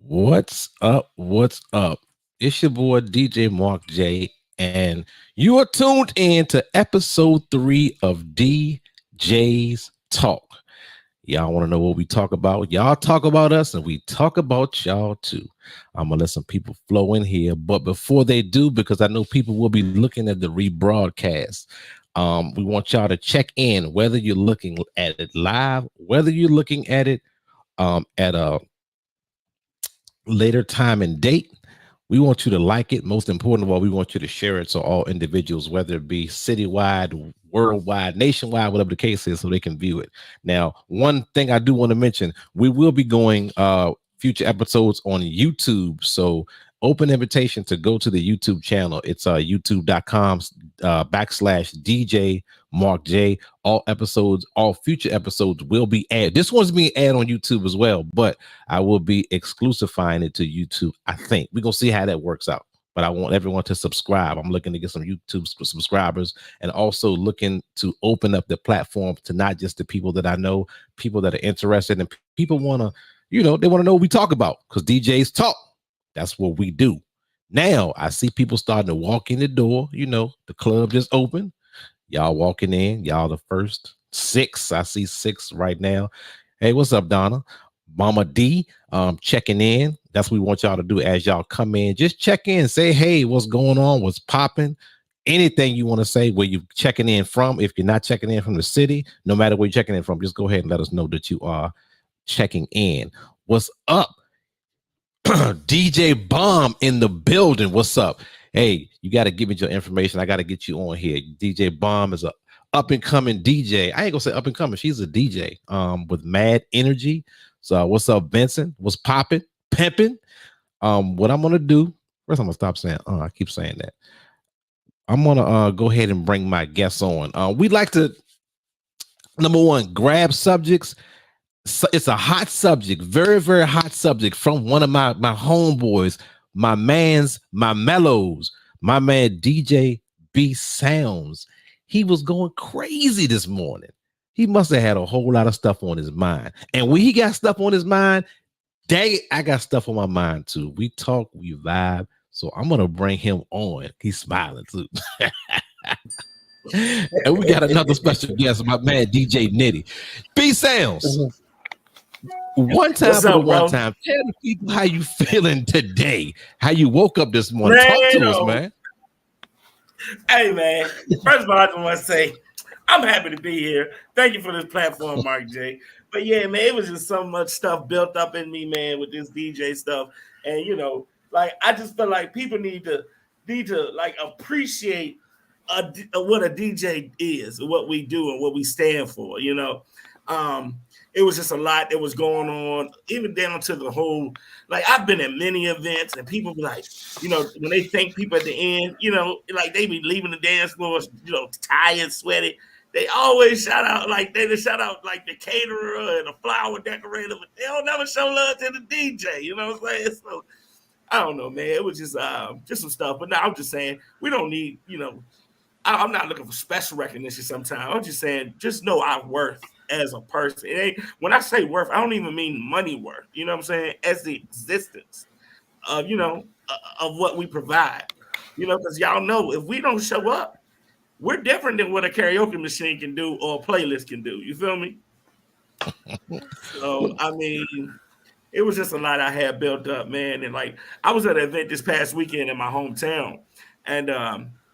What's up? What's up? It's your boy DJ Mark J, and you are tuned in to episode 3 of Djs Talk. Y'all want to know what we talk about? Y'all talk about us, and we talk about y'all too. I'm gonna let some people flow in here, but before they do, because I know people will be looking at the rebroadcast, we want y'all to check in whether you're looking at it live, whether you're looking at it at a later time and date. We want you to like it. Most important of all, we want you to share it to all individuals, whether it be citywide, worldwide, nationwide, whatever the case is, so they can view it. Now, one thing I do want to mention, we will be going future episodes on YouTube. So open invitation to go to the YouTube channel. It's youtube.com /DJ Mark J. All episodes, all future episodes will be added. This one's being added on YouTube as well, but I will be exclusifying it to YouTube. I think we're gonna see how that works out. But I want everyone to subscribe. I'm looking to get some YouTube subscribers, and also looking to open up the platform to not just the people that I know, people that are interested, and people want to, they want to know what we talk about, because DJs talk. That's what we do. Now I see people starting to walk in the door. The club just opened. Y'all walking in. Y'all the first 6. I see 6 right now. Hey, what's up, Donna? Mama D, checking in. That's what we want y'all to do as y'all come in. Just check in. Say, hey, what's going on? What's popping? Anything you want to say where you're checking in from. If you're not checking in from the city, no matter where you're checking in from, just go ahead and let us know that you are checking in. What's up? DJ Bomb in the building. What's up? Hey, you got to give me your information. I got to get you on here. DJ Bomb is a up and coming DJ. I ain't gonna say up and coming. She's a DJ with mad energy. So what's up, Vincent? What's popping? Pimping? What I'm gonna do first, I'm gonna stop saying I keep saying that. I'm gonna go ahead and bring my guests on. We'd like to, number one, grab subjects. So it's a hot subject, very, very hot subject, from one of my homeboys, my mellows, my man DJ B Sounds. He was going crazy this morning. He must have had a whole lot of stuff on his mind. And when he got stuff on his mind, dang it, I got stuff on my mind too. We talk, we vibe. So I'm gonna bring him on. He's smiling too. And we got another special guest, my man DJ Nitty. B Sounds. One time for the one time. Tell the people how you feeling today. How you woke up this morning. Talk to us, man. Hey, man. First of all, I just want to say I'm happy to be here. Thank you for this platform, Mark J. But yeah, man, it was just so much stuff built up in me, man, with this DJ stuff. And I just feel like people need to like appreciate what a DJ is, what we do, and what we stand for. It was just a lot that was going on, even down to the whole, I've been at many events, and people be like, when they thank people at the end, they be leaving the dance floor, tired, sweaty. They always shout out, they shout out the caterer and the flower decorator, but they don't never show love to the DJ. You know what I'm saying? So I don't know, man. It was just some stuff. But now I'm just saying we don't need, I'm not looking for special recognition sometimes. I'm just saying, just know our worth as a person. It ain't, when I say worth, I don't even mean money worth. You know what I'm saying? As the existence of, of what we provide. Because y'all know if we don't show up, we're different than what a karaoke machine can do or a playlist can do. You feel me? So, I mean, it was just a lot I had built up, man. And I was at an event this past weekend in my hometown, and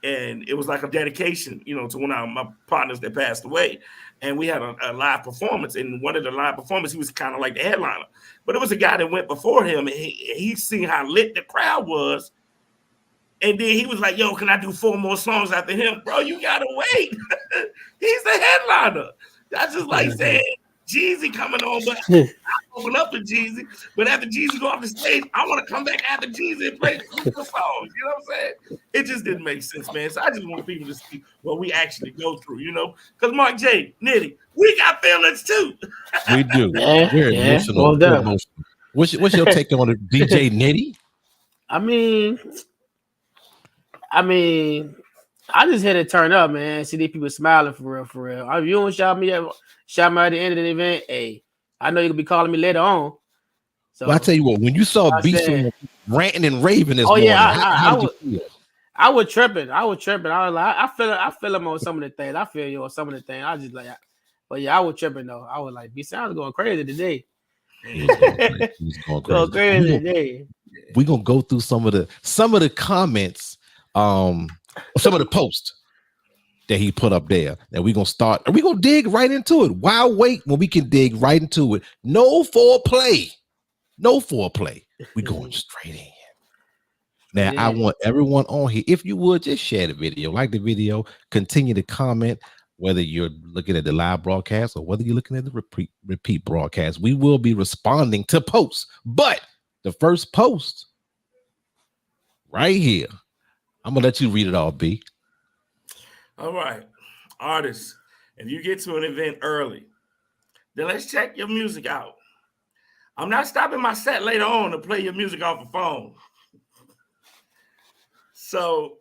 it was like a dedication, to one of my partners that passed away. And we had a live performance. And one of the live performances, he was kind of like the headliner. But it was a guy that went before him, and he seen how lit the crowd was. And then he was like, yo, can I do 4 more songs after him? Bro, you got to wait. He's the headliner. That's just like saying Jeezy coming on, but I open up for Jeezy. But after Jeezy go off the stage, I want to come back after Jeezy and play the songs. You know what I'm saying? It just didn't make sense, man. So I just want people to see what we actually go through, Because Mark J, Nitty, we got feelings too. We do. We're emotional. We're emotional. What's your take on the DJ Nitty? I mean, I just had to turn up, man. See these people smiling for real. If you don't shout me at the end of the event, hey, I know you'll be calling me later on. So Well, I tell you what, when you saw I B said, ranting and raving this oh morning, yeah, how did you feel? I was tripping. I was tripping. I was like, I feel him on some of the things. I feel you on some of the things. I just like, but yeah, I was tripping though. I was like, B sounds going crazy today. He was going crazy. He was going Going crazy. crazy today. We're gonna go through some of the comments, some of the posts that he put up there. And we're gonna start, and we're gonna dig right into it. Why wait when we can dig right into it? No foreplay. No foreplay. We're going straight in. Now, I want everyone on here, if you would, just share the video, like the video, continue to comment, whether you're looking at the live broadcast or whether you're looking at the repeat broadcast. We will be responding to posts. But the first post right here, I'm going to let you read it all, B. All right. Artists, if you get to an event early, then let's check your music out. I'm not stopping my set later on to play your music off the phone. So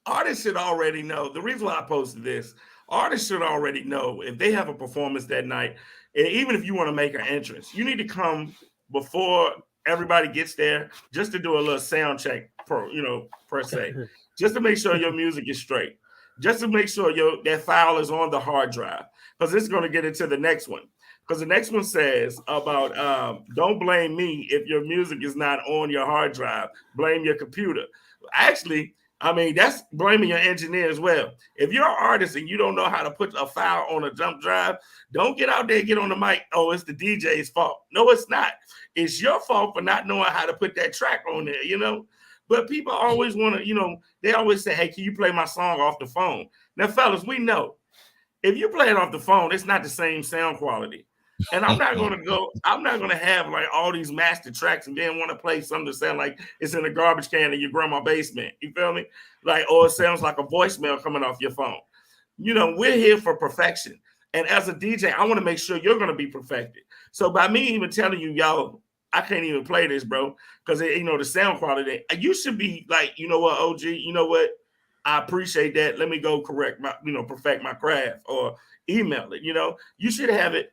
artists should already know. The reason why I posted this, artists should already know if they have a performance that night, and even if you want to make an entrance, you need to come before everybody gets there just to do a little sound check per se, just to make sure your music is straight, just to make sure that file is on the hard drive, because it's going to get into the next one. Because the next one says about don't blame me if your music is not on your hard drive. Blame your computer. Actually, I mean, that's blaming your engineer as well. If you're an artist and you don't know how to put a file on a jump drive, don't get out there and get on the mic. Oh, it's the DJ's fault. No, it's not. It's your fault for not knowing how to put that track on there, But people always want to, they always say, hey, can you play my song off the phone? Now, fellas, we know if you play it off the phone, it's not the same sound quality. And I'm not going to have like all these master tracks and then want to play something that sound like it's in a garbage can in your grandma's basement. You feel me? Like, or it sounds like a voicemail coming off your phone. We're here for perfection. And as a DJ, I want to make sure you're going to be perfected. So by me even telling you, y'all, I can't even play this, bro, because, the sound quality, you should be like, you know what, OG, you know what? I appreciate that. Let me go perfect my craft or email it. You should have it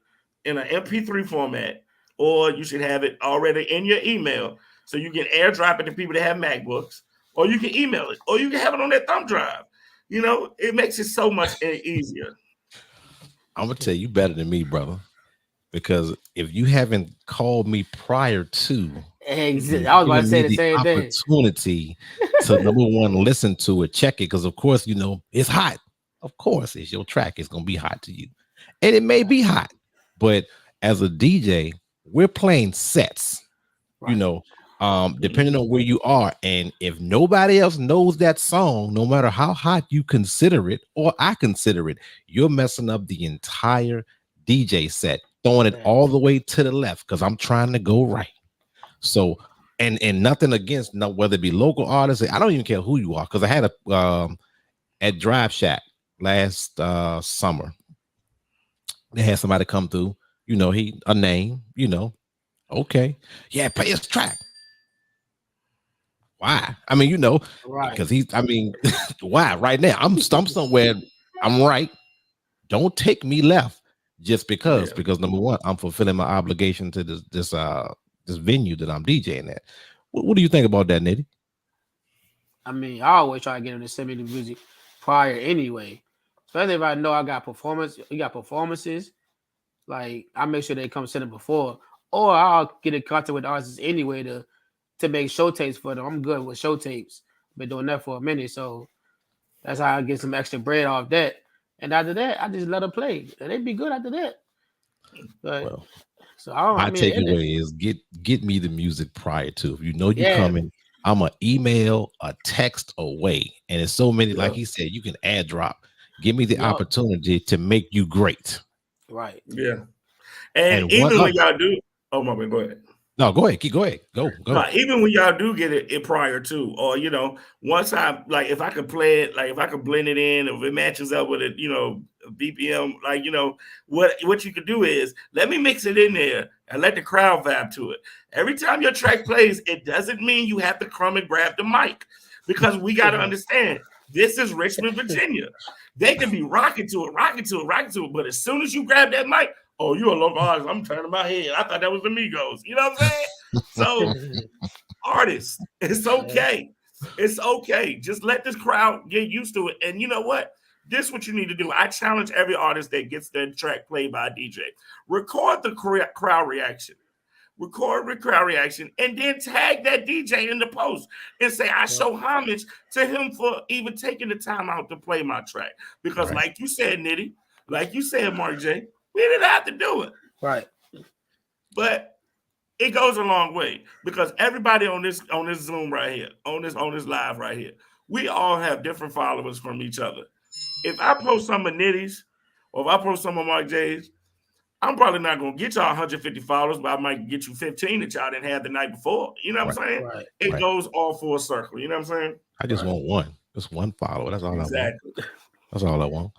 in an MP3 format, or you should have it already in your email so you can airdrop it to people that have MacBooks, or you can email it, or you can have it on that thumb drive. It makes it so much easier. I'm going to tell you better than me, brother, because if you haven't called me prior to, I was about to say the same thing. Opportunity to number one, listen to it, check it, because of course, it's hot. Of course, it's your track. It's going to be hot to you. And it may be hot. But as a DJ, we're playing sets, right. Depending on where you are. And if nobody else knows that song, no matter how hot you consider it, or I consider it, you're messing up the entire DJ set, throwing it all the way to the left because I'm trying to go right. So, and nothing against whether it be local artists. I don't even care who you are, because I had at Drive Shack last summer. They had somebody come through, a name, okay. Yeah, play his track. Why? I mean, right. Because why? Right now, I'm somewhere, I'm right. Don't take me left just because number one, I'm fulfilling my obligation to this venue that I'm DJing at. What do you think about that, Nitty? I mean, I always try to get him to send me the music prior anyway. Especially if I know I got performances, like I make sure they come send it before, or I'll get in contact with the artists anyway to make show tapes for them. I'm good with show tapes. Been doing that for a minute, so that's how I get some extra bread off that. And after that, I just let them play, and they be good after that. But so my takeaway is get me the music prior to. If you're coming, I'm an email, a text away, and it's so many. Like he said, you can add drop. Give me the opportunity to make you great. Right. Yeah. And even when y'all do, oh my man, go ahead. No, go ahead. Go ahead. Go. No, even when y'all do get it prior to, or once I if I could play it, like if I could blend it in, if it matches up with it, BPM, like what you could do is let me mix it in there and let the crowd vibe to it. Every time your track plays, it doesn't mean you have to come and grab the mic, because we got to understand this is Richmond, Virginia. They can be rocking to it, but as soon as you grab that mic, oh, you're a local artist. I'm turning my head. I thought that was the Migos. You know what I'm saying? So artists, it's okay. It's okay. Just let this crowd get used to it. And you know what? This is what you need to do. I challenge every artist that gets their track played by a DJ. Record the crowd reaction. Record the crowd reaction and then tag that DJ in the post and say, I show homage to him for even taking the time out to play my track. Because like you said, Nitty, like you said, Mark J, we didn't have to do it. Right. But it goes a long way because everybody on this Zoom right here, on this live right here, we all have different followers from each other. If I post some of Nitty's or if I post some of Mark J's, I'm probably not gonna get y'all 150 followers, but I might get you 15 that y'all didn't have the night before. You know what I'm saying? Right. It goes all full circle. You know what I'm saying? I just want one. Just one follower. That's all I want. That's all I want.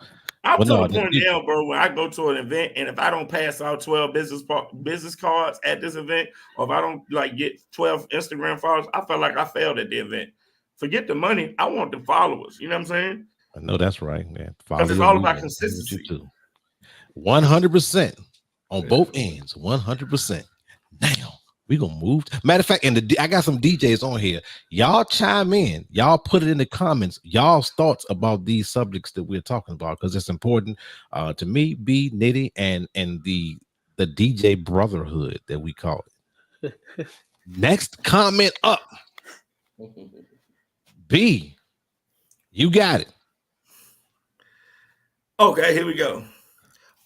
I'm to the point now, bro, when I go to an event and if I don't pass out 12 business cards at this event, or if I don't like get 12 Instagram followers, I feel like I failed at the event. Forget the money. I want the followers. You know what I'm saying? I know that's right, man. Because it's all about consistency. 100% on both ends. 100%. Now we gonna move. Matter of fact, and I got some DJs on here. Y'all chime in. Y'all put it in the comments. Y'all's thoughts about these subjects that we're talking about because it's important to me, B, Nitty, and the DJ brotherhood that we call it. Next comment up. B, you got it. Okay, here we go.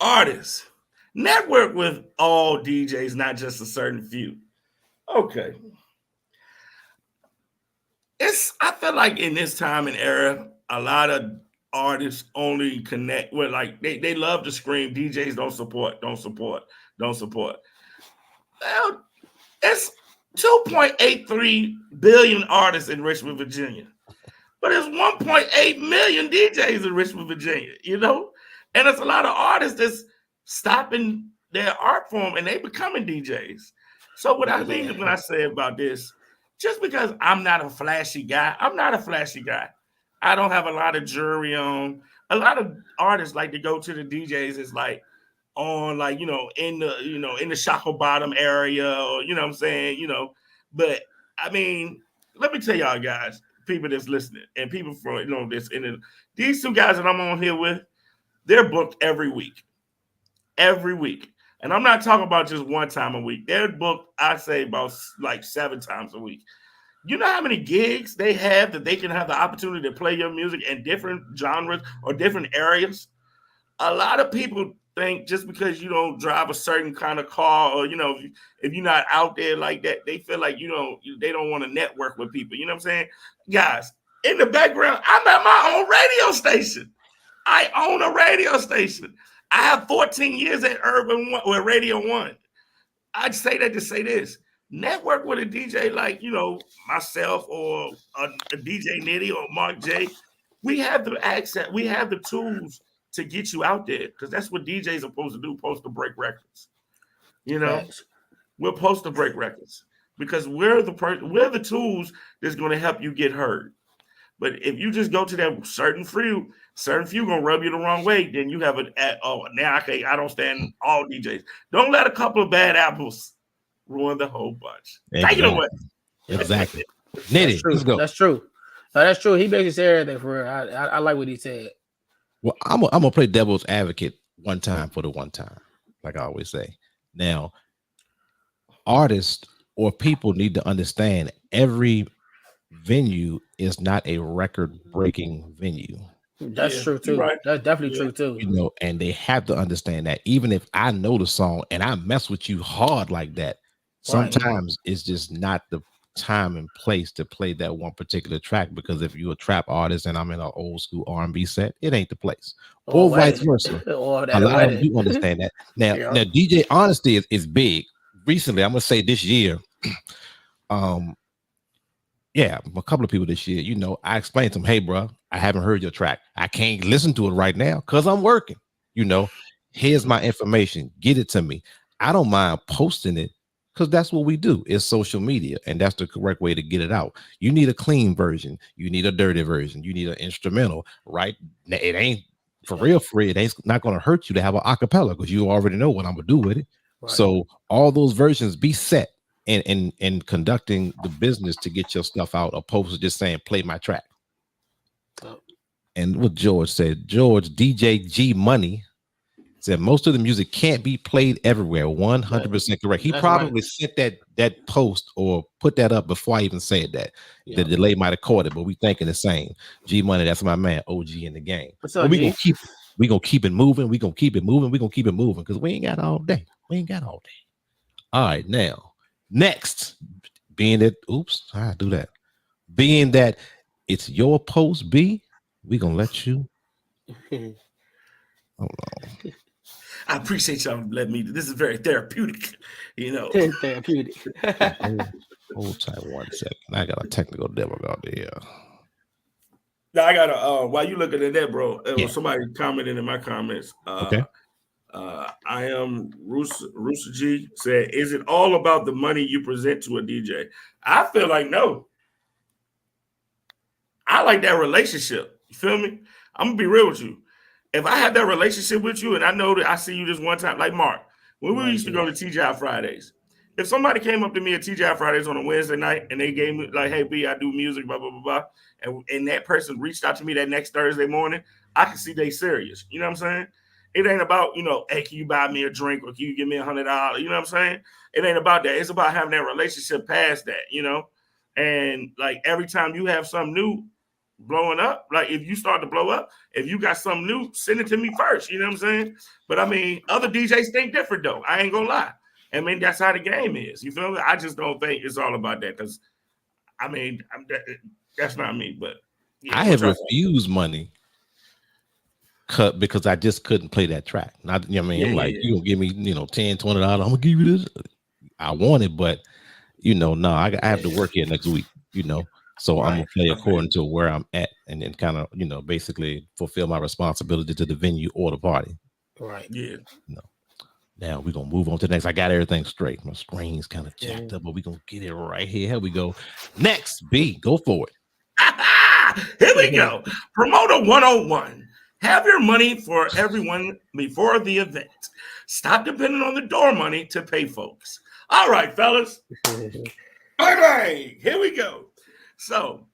Artists, network with all DJs, not just a certain few. Okay. I feel like in this time and era, a lot of artists only connect with like they love to scream, DJs don't support. Well, it's 2.83 billion artists in Richmond, Virginia. But there's 1.8 million DJs in Richmond, Virginia, you know? And there's a lot of artists that's stopping their art form and they becoming DJs. So what I mean when I say about this, just because I'm not a flashy guy, I'm not a flashy guy. I don't have a lot of jewelry on. A lot of artists like to go to the DJs is like on like, in the Shackle Bottom area or, you know what I'm saying, But I mean, let me tell y'all guys, people that's listening and people from, these two guys that I'm on here with, they're booked every week. And I'm not talking about just one time a week. They're booked, I say, about like 7 times a week. You know how many gigs they have that they can have the opportunity to play your music in different genres or different areas? A lot of people think just because you don't drive a certain kind of car or, if you're not out there like that, they feel like they don't want to network with people. You know what I'm saying? Guys, in the background, I'm at my own radio station. I own a radio station. I have 14 years at Radio 1. I'd say that to say this. Network with a DJ like, myself or a DJ Nitty or Mark J. We have the access. We have the tools to get you out there because that's what DJs are supposed to do, post to break records. We're supposed to break records because we're the tools that's going to help you get heard. But if you just go to that certain few gonna rub you the wrong way, then you have I don't stand all DJs. Don't let a couple of bad apples ruin the whole bunch. Exactly. Take it away. Exactly. Nitty, let's go. That's true. No, that's true. He basically said everything for real. I like what he said. Well, I'm gonna play devil's advocate one time for the one time, like I always say. Now, artists or people need to understand every venue is not a record-breaking venue. That's true too. Right. That's definitely true too. And they have to understand that even if I know the song and I mess with you hard like that, sometimes it's just not the time and place to play that one particular track because if you're a trap artist and I'm in an old school R&B set, it ain't the place. Or vice versa. A lot of them do understand that. Now DJ honesty is big. Recently, I'm gonna say this year, a couple of people this year, I explained to them, hey, bro, I haven't heard your track. I can't listen to it right now because I'm working. Here's my information. Get it to me. I don't mind posting it because that's what we do. It's social media, and that's the correct way to get it out. You need a clean version. You need a dirty version. You need an instrumental, right? It ain't for real free. It ain't not going to hurt you to have an acapella because you already know what I'm going to do with it. Right. So all those versions be set. and conducting the business to get your stuff out, opposed to just saying play my track. So, And what George said, George DJ G Money said most of the music can't be played everywhere. 100% correct. He that's probably right. sent that post or put that up before I even said that. Yeah. The delay might have caught it, but we thinking the same. G Money, that's my man, OG in the game. What's But up, we G? gonna keep it moving. We gonna keep it moving. We gonna keep it moving because we ain't got all day. We ain't got all day. All right, now next, being that, oops, I do that. Being that it's your post, B, we gonna let you. Hold on. I appreciate y'all letting me. This is very therapeutic, you know. Therapeutic. Hold tight 1 second. I got a technical difficulty here. Now I gotta. While you looking at that, bro, Yeah. somebody commented in my comments. Okay. I am Rusa G said, "Is it all about the money you present to a DJ?" I feel like no. I like that relationship. You feel me? I'm gonna be real with you. If I have that relationship with you, and I know that I see you this one time, like Mark, when we Right, used to go to TGI Fridays, if somebody came up to me at TGI Fridays on a Wednesday night and they gave me like, "Hey B, I do music, blah blah blah blah," and that person reached out to me that next Thursday morning, I can see they serious. You know what I'm saying? It ain't about, hey, can you buy me a drink or can you give me $100? You know what I'm saying? It ain't about that. It's about having that relationship past that. And like every time you have something new blowing up, like if you start to blow up, if you got something new, send it to me first. You know what I'm saying? But I mean, other DJs think different though. I ain't gonna lie. I mean, that's how the game is. You feel me? I just don't think it's all about that because, I mean, that's not me. But yeah, I have refused money cut because I just couldn't play that track. Not, you know what I mean? I'm like, you gonna give me, $10, $20, I'm gonna give you this. I want it, but no, I have to work here next week, so I'm gonna play according to where I'm at and then kind of, basically fulfill my responsibility to the venue or the party. Right. Yeah. Now we're gonna move on to the next. I got everything straight. My screen's kind of jacked up, but we're gonna get it right here. Here we go. Next, B, go for it. Here we go. Promoter 101. Have your money for everyone before the event. Stop depending on the door money to pay folks. All right, fellas. All right, here we go. So,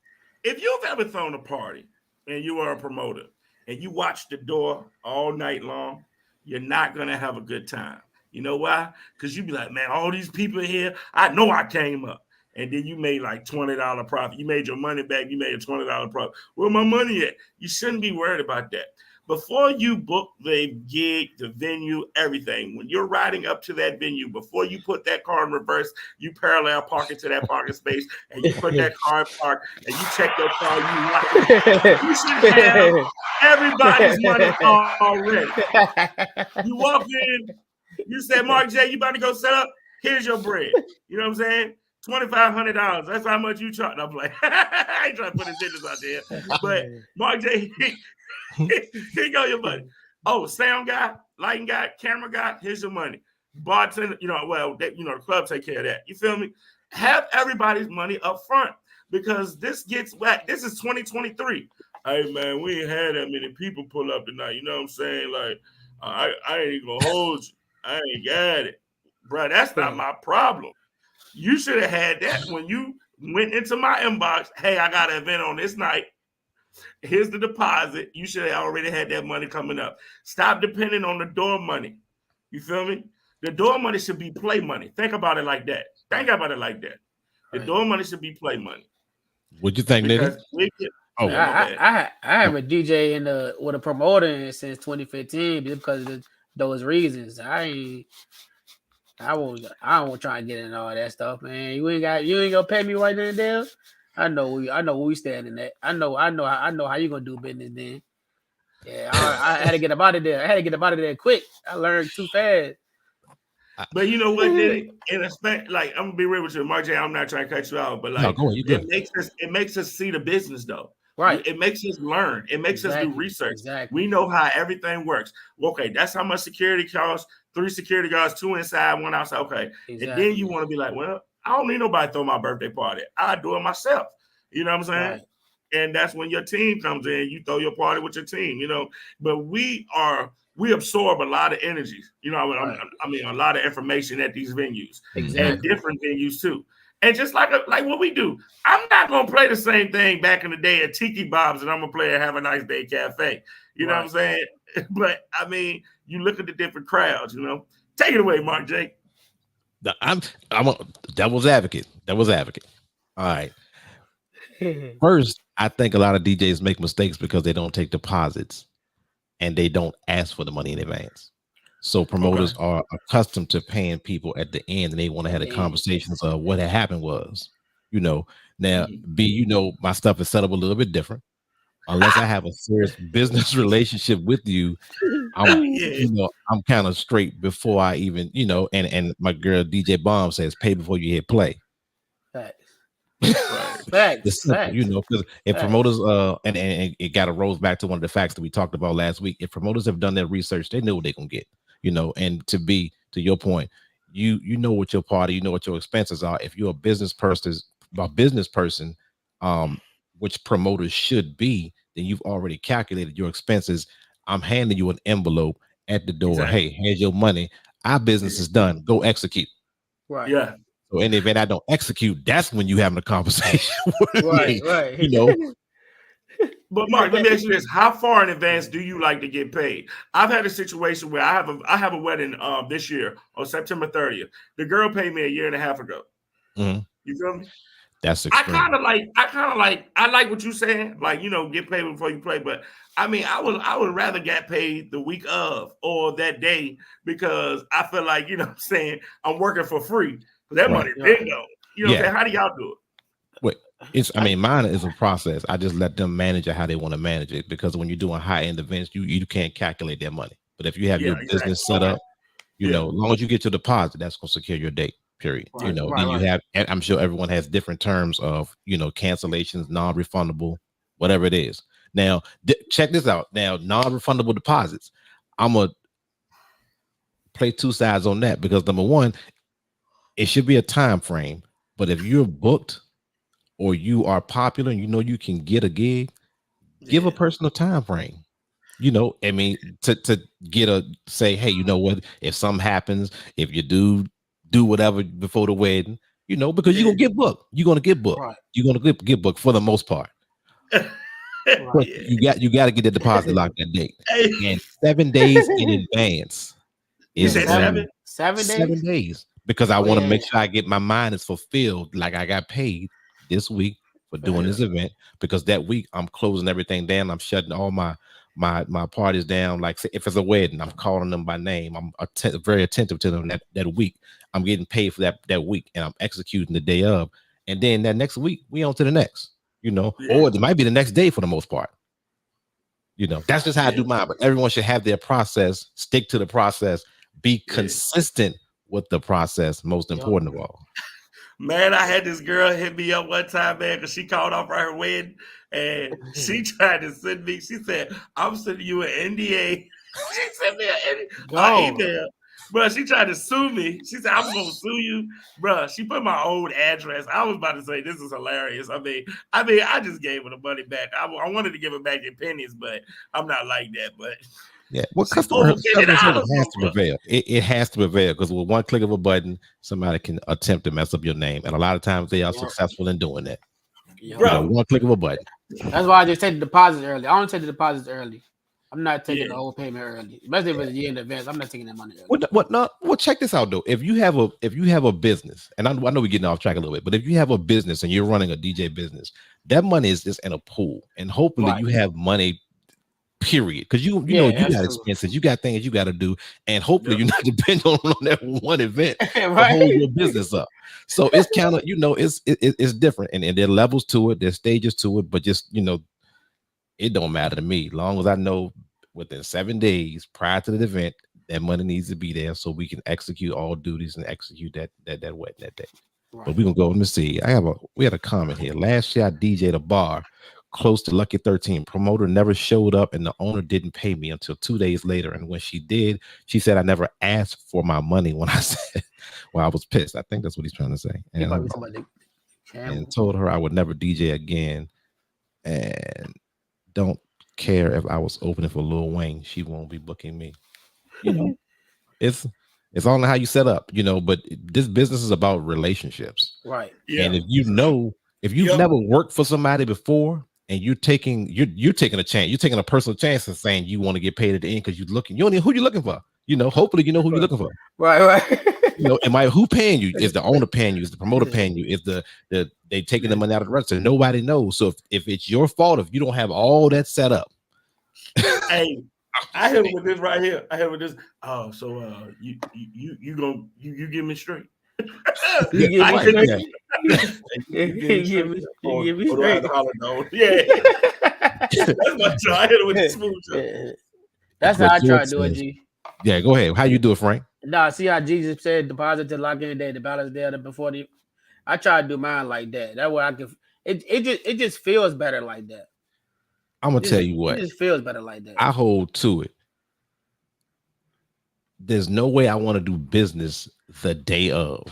if you've ever thrown a party and you are a promoter and you watch the door all night long, you're not going to have a good time. You know why? Because you be like, man, all these people here, I know I came up. And then you made like $20 profit. You made your money back. You made a $20 profit. Where my money at? You shouldn't be worried about that. Before you book the gig, the venue, everything, when you're riding up to that venue, before you put that car in reverse, you parallel park it to that parking space, and you put that car in park, and you check your car, you should have everybody's money already. You walk in, you said, Mark J, you about to go set up? Here's your bread. You know what I'm saying? $2,500. That's how much you charge. I'm like, I ain't trying to put his business out there. But Mark J, here you go, your money. Oh, sound guy, lighting guy, camera guy, here's your money. Bartender, the club take care of that. You feel me? Have everybody's money up front because this gets whacked. This is 2023. Hey, man, we ain't had that many people pull up tonight. You know what I'm saying? Like, I ain't gonna hold you. I ain't got it. Bro, that's not my problem. You should have had that when you went into my inbox. Hey, I got an event on this night. Here's the deposit. You should have already had that money coming up. Stop depending on the door money. You feel me? The door money should be play money. Think about it like that. Think about it like that. The door money should be play money. What'd you think, Nitty? I have a DJ with a promoter since 2015 because of those reasons. I won't try and get in all that stuff, man. You ain't gonna pay me right then and there. I know where we standing at. I know how you gonna do business then. Yeah, I had to get up out of there. I had to get up out of there quick. I learned too fast. But you know what, Nitty? In respect, like I'm gonna be real with you, Mark J. I'm not trying to cut you out, but like it makes us see the business though. Right. It makes us learn. It makes us do research. Exactly. We know how everything works. Okay, that's how much security costs. 3 security guards, 2 inside, 1 outside. Okay. Exactly. And then you want to be like, well, I don't need nobody to throw my birthday party. I do it myself. You know what I'm saying? Right. And that's when your team comes in. You throw your party with your team, But we are we absorb a lot of energy. You know, Right. I mean, a lot of information at these venues and Exactly. different venues too. And just like what we do, I'm not gonna play the same thing back in the day at Tiki Bob's, and I'm gonna play at Have a Nice Day Cafe. You know what I'm saying? But I mean, you look at the different crowds. You know, take it away, Mark J. I'm a devil's advocate. Devil's advocate. All right. First, I think a lot of DJs make mistakes because they don't take deposits and they don't ask for the money in advance. So promoters are accustomed to paying people at the end, and they want to have the conversations of what had happened was, you know. Now, B, you know, my stuff is set up a little bit different. Unless I have a serious business relationship with you, I'm kind of straight before I even, you know. And my girl DJ Bomb says, "Pay before you hit play." Facts. You know, because if promoters and it got to rolls back to one of the facts that we talked about last week. If promoters have done their research, they know what they're gonna get, you know. And to your point, you know what your party, you know what your expenses are. If you're a business person, which promoters should be, then you've already calculated your expenses. I'm handing you an envelope at the door. Hey, here's your money. Our business is done. Go execute. Right. Yeah. So in the event I don't execute, that's when you having a conversation with me. Right. You know. But Mark, let me ask you this: how far in advance do you like to get paid? I've had a situation where I have a wedding this year on September 30th. The girl paid me a year and a half ago. Mm-hmm. You feel me? That's extreme. I like what you're saying. Like, you know, get paid before you play. But I mean, I would rather get paid the week of or that day, because I feel like, you know what I'm saying, I'm working for free. That money big though. You know what I'm saying? How do y'all do it? Wait, mine is a process. I just let them manage it how they want to manage it, because when you're doing high-end events, you can't calculate their money. But if you have your business set up, you know, as long as you get your deposit, that's going to secure your date, period. You know, then you have, and I'm sure everyone has different terms of, you know, cancellations, non-refundable, whatever it is. Now, check this out. Now, non-refundable deposits, I'm going to play two sides on that, because number one, it should be a time frame. But if you're booked or you are popular and you know you can get a gig, give a person a time frame. You know, I mean, to get say, hey, you know what? If something happens, if you do whatever before the wedding, you know, because you're gonna get booked. You're gonna get booked. Right. You're gonna get booked for the most part. But you got to get the deposit locked that date. And 7 days in advance is 7 days. Because I want to make sure I get my mind is fulfilled. Like I got paid this week for doing this event, because that week I'm closing everything down. I'm shutting all my parties down. Like, say, if it's a wedding, I'm calling them by name. I'm very attentive to them that week. I'm getting paid for that week, and I'm executing the day of. And then that next week, we on to the next, you know, or it might be the next day for the most part. You know, that's just how I do mine. But everyone should have their process, stick to the process, be consistent with the process, most important of all. Man, I had this girl hit me up one time, man, because she called off her wedding, and she tried to send me. She said, "I'm sending you an NDA." She sent me an email, bro. She tried to sue me. She said, "I'm gonna sue you, bro." She put my old address. I was about to say, "This is hilarious." I mean, I just gave her the money back. I wanted to give her back in pennies, but I'm not like that. But yeah, well, customer service has to prevail. It has to prevail, because with one click of a button, somebody can attempt to mess up your name, and a lot of times they are successful in doing that. Bro, one click of a button. That's why I just take the deposits early. I don't take the deposits early. I'm not taking the whole payment early, especially if it's a year in advance. I'm not taking that money early. Well, check this out though. If you have a business, and I know we're getting off track a little bit, but if you have a business and you're running a DJ business, that money is just in a pool, and hopefully you have money. Period, because you know you got expenses, you got things you got to do, and hopefully you're not dependent on that one event to hold your business up. So it's kind of, you know, it's different, and there are levels to it, there's stages to it, but just, you know, it don't matter to me, as long as I know within 7 days prior to the event that money needs to be there, so we can execute all duties and execute that wedding that day. Right. But we're gonna go. Let me see. We had a comment here. Last year I DJ'd a bar close to Lucky 13. Promoter never showed up, and the owner didn't pay me until 2 days later. And when she did, she said I never asked for my money. When I said, well, I was pissed. I think that's what he's trying to say. And told her I would never DJ again, and don't care if I was opening for Lil Wayne. She won't be booking me. You know, it's all on how you set up. You know, but this business is about relationships. Right. Yeah. And if you've Yep. never worked for somebody before, and you're taking a chance, you're taking a personal chance and saying you want to get paid at the end because you don't know who you're looking for. You know, hopefully you know who you're looking for. Right. You know, who paying you? Is the owner paying you? Is the promoter paying you? Is they taking the money out of the register? Nobody knows. So if it's your fault, if you don't have all that set up. Hey, I hit him with this right here. I hit him with this. Oh, so you give me straight. You give me I hit straight. You give me straight. Yeah. That's my job. I hit it with the smooth job. That's how I try to do it, G. Yeah, go ahead. How you do it, Frank? Nah, see how Jesus said deposit to lock in day, the balance there before the. I try to do mine like that. That way I can. It just feels better like that. I'm gonna tell you what. It just feels better like that. I hold to it. There's no way I want to do business the day of.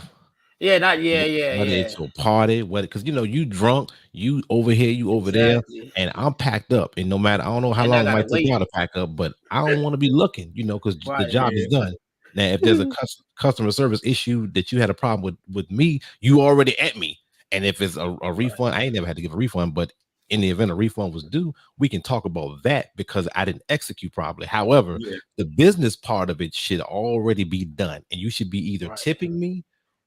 Yeah, whether it's a party, because you drunk, you over here, you over there, and I'm packed up. And no matter, I don't know how long it might take y'all to pack up, but I don't want to be looking, because the job is done. Now, if there's a customer service issue that you had a problem with me, you already at me. And if it's a refund, I ain't never had to give a refund, but in the event a refund was due, we can talk about that because I didn't execute properly. However, the business part of it should already be done, and you should be either tipping me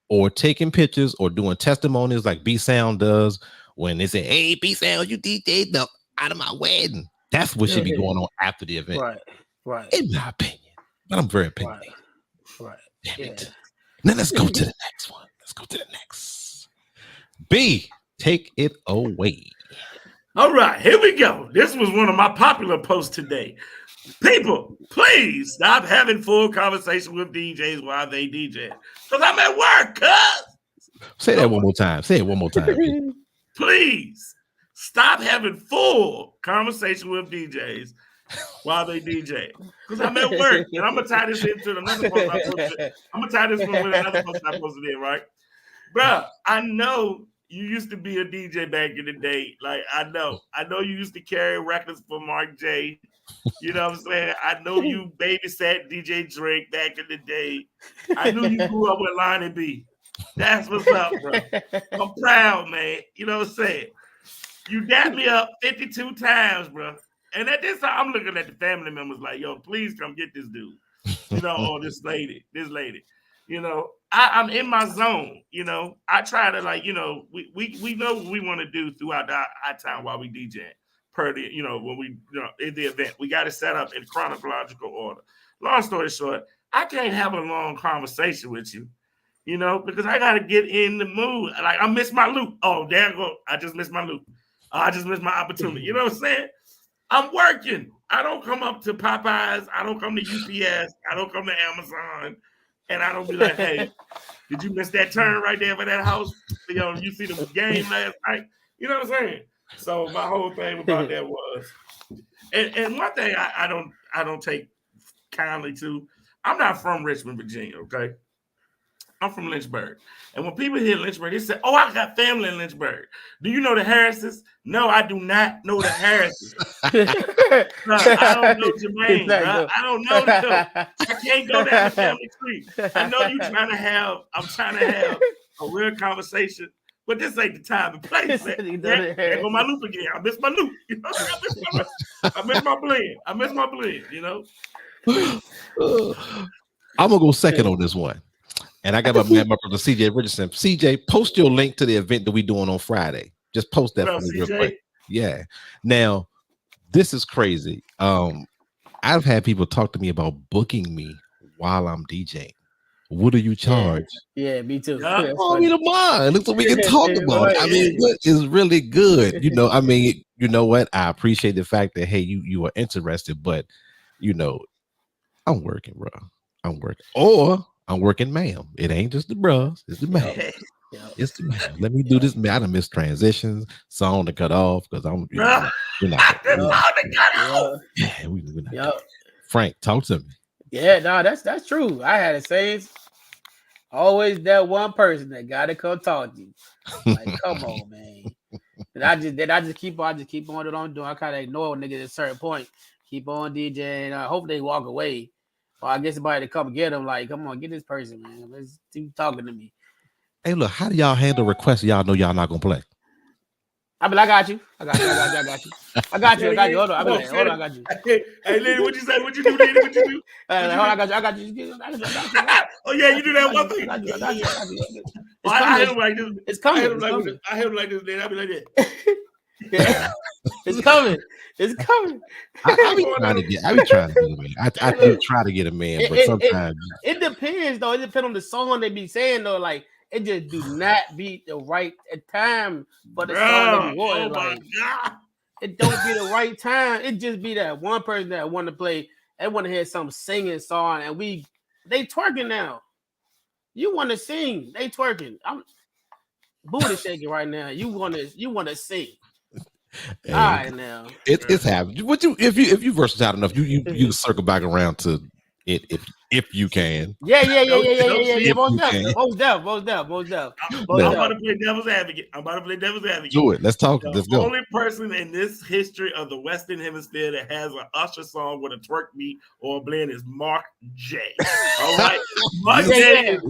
or taking pictures or doing testimonials like B Sound does when they say, "Hey, B Sound, you DJ'd up out of my wedding." That's what should be going on after the event. Right. In my opinion, but I'm very opinionated. Right. Damn it. Now let's go to the next one. Let's go to the next. B, take it away. All right, here we go. This was one of my popular posts today. People, please stop having full conversation with DJs while they DJ. Because I'm at work, cuz. Say that one more time. Say it one more time. Please stop having full conversation with DJs while they DJ. Because I'm at work. And I'm going to tie this into another post I posted. I'm going to tie this one with another post I posted in, right? Bruh, I know you used to be a DJ back in the day. Like, I know you used to carry records for Mark J. You know what I'm saying? I know you babysat DJ Drake back in the day. I knew you grew up with Lonnie B. That's what's up, bro. I'm proud, man. You know what I'm saying? You dapped me up 52 times, bro. And at this time, I'm looking at the family members like, yo, please come get this dude. You know, or this lady. You know, I'm in my zone. You know, I try to we know what we want to do throughout our time while we DJ. Per the, when we, in the event, we got to set up in chronological order. Long story short, I can't have a long conversation with you, because I got to get in the mood. Like, I missed my loop. Oh, there I go. I just missed my loop. I just missed my opportunity. You know what I'm saying? I'm working. I don't come up to Popeyes. I don't come to UPS. I don't come to Amazon. And I don't be like, hey, did you miss that turn right there for that house? You see the game last night? You know what I'm saying? So my whole thing about that was, and one thing I don't take kindly to, I'm not from Richmond, Virginia, okay? I'm from Lynchburg. And when people hear Lynchburg, they say, oh, I got family in Lynchburg. Do you know the Harrises? No, I do not know the Harrises. I don't know Jermaine. I don't know them. I can't go down the family tree. I know I'm trying to have a real conversation. But this ain't the time and place. There go my loop again. I missed my loop. I missed my blend. I'm gonna go second on this one. And I got my brother CJ Richardson. CJ, post your link to the event that we doing on Friday. Just post that for me real quick. Yeah. Now, this is crazy. I've had people talk to me about booking me while I'm DJing. What do you charge? Yeah, me too. Call me tomorrow. Look what we can talk about. I mean, what is really good? I mean, you know what? I appreciate the fact that, hey, you are interested, but I'm working, bro. I'm working. Or I'm working, ma'am. It ain't just the bros, it's the ma'am. It's the ma'am. Let me do this, man. I done miss transitions, song to cut off because I'm we're not. Frank, talk to me. Yeah, no, that's true. I had it saying always that one person that gotta come talk to you. Like, come on, man. And I just keep on doing what I'm doing. I kind of ignore niggas at a certain point. Keep on DJing. I hope they walk away. Or I get somebody to come get them. Like, come on, get this person, man. Let's keep talking to me. Hey, look, how do y'all handle requests y'all know y'all not gonna play? I be like, I got you. I got you. Hold on. I be like, hold on, I got you. Hey, Lenny, what you say? What you do, Lenny? What you do? Hold on, I got you. Oh yeah, you do that one thing. I got you. I hit him like this. It's coming. I hit him like this. Then I be like that. Yeah. It's coming. I be trying to get a man. I do try to get a man, but sometimes it depends though. It depends on the song they be saying though. Like it just do not be the right time for the song they want. Oh my God. It don't be the right time. It just be that one person that want to play. They want to hear some singing song, and they twerking now. You want to sing? They twerking. I'm booty shaking right now. You want to sing? All right now. It's happening. If you versatile enough, you circle back around to it if you can. Yeah. Most deaf. I'm about to play devil's advocate. Do it. Let's talk. Let's go. The only person in this history of the Western Hemisphere that has an Usher song with a twerk beat or a blend is Mark J. All right, Mark J is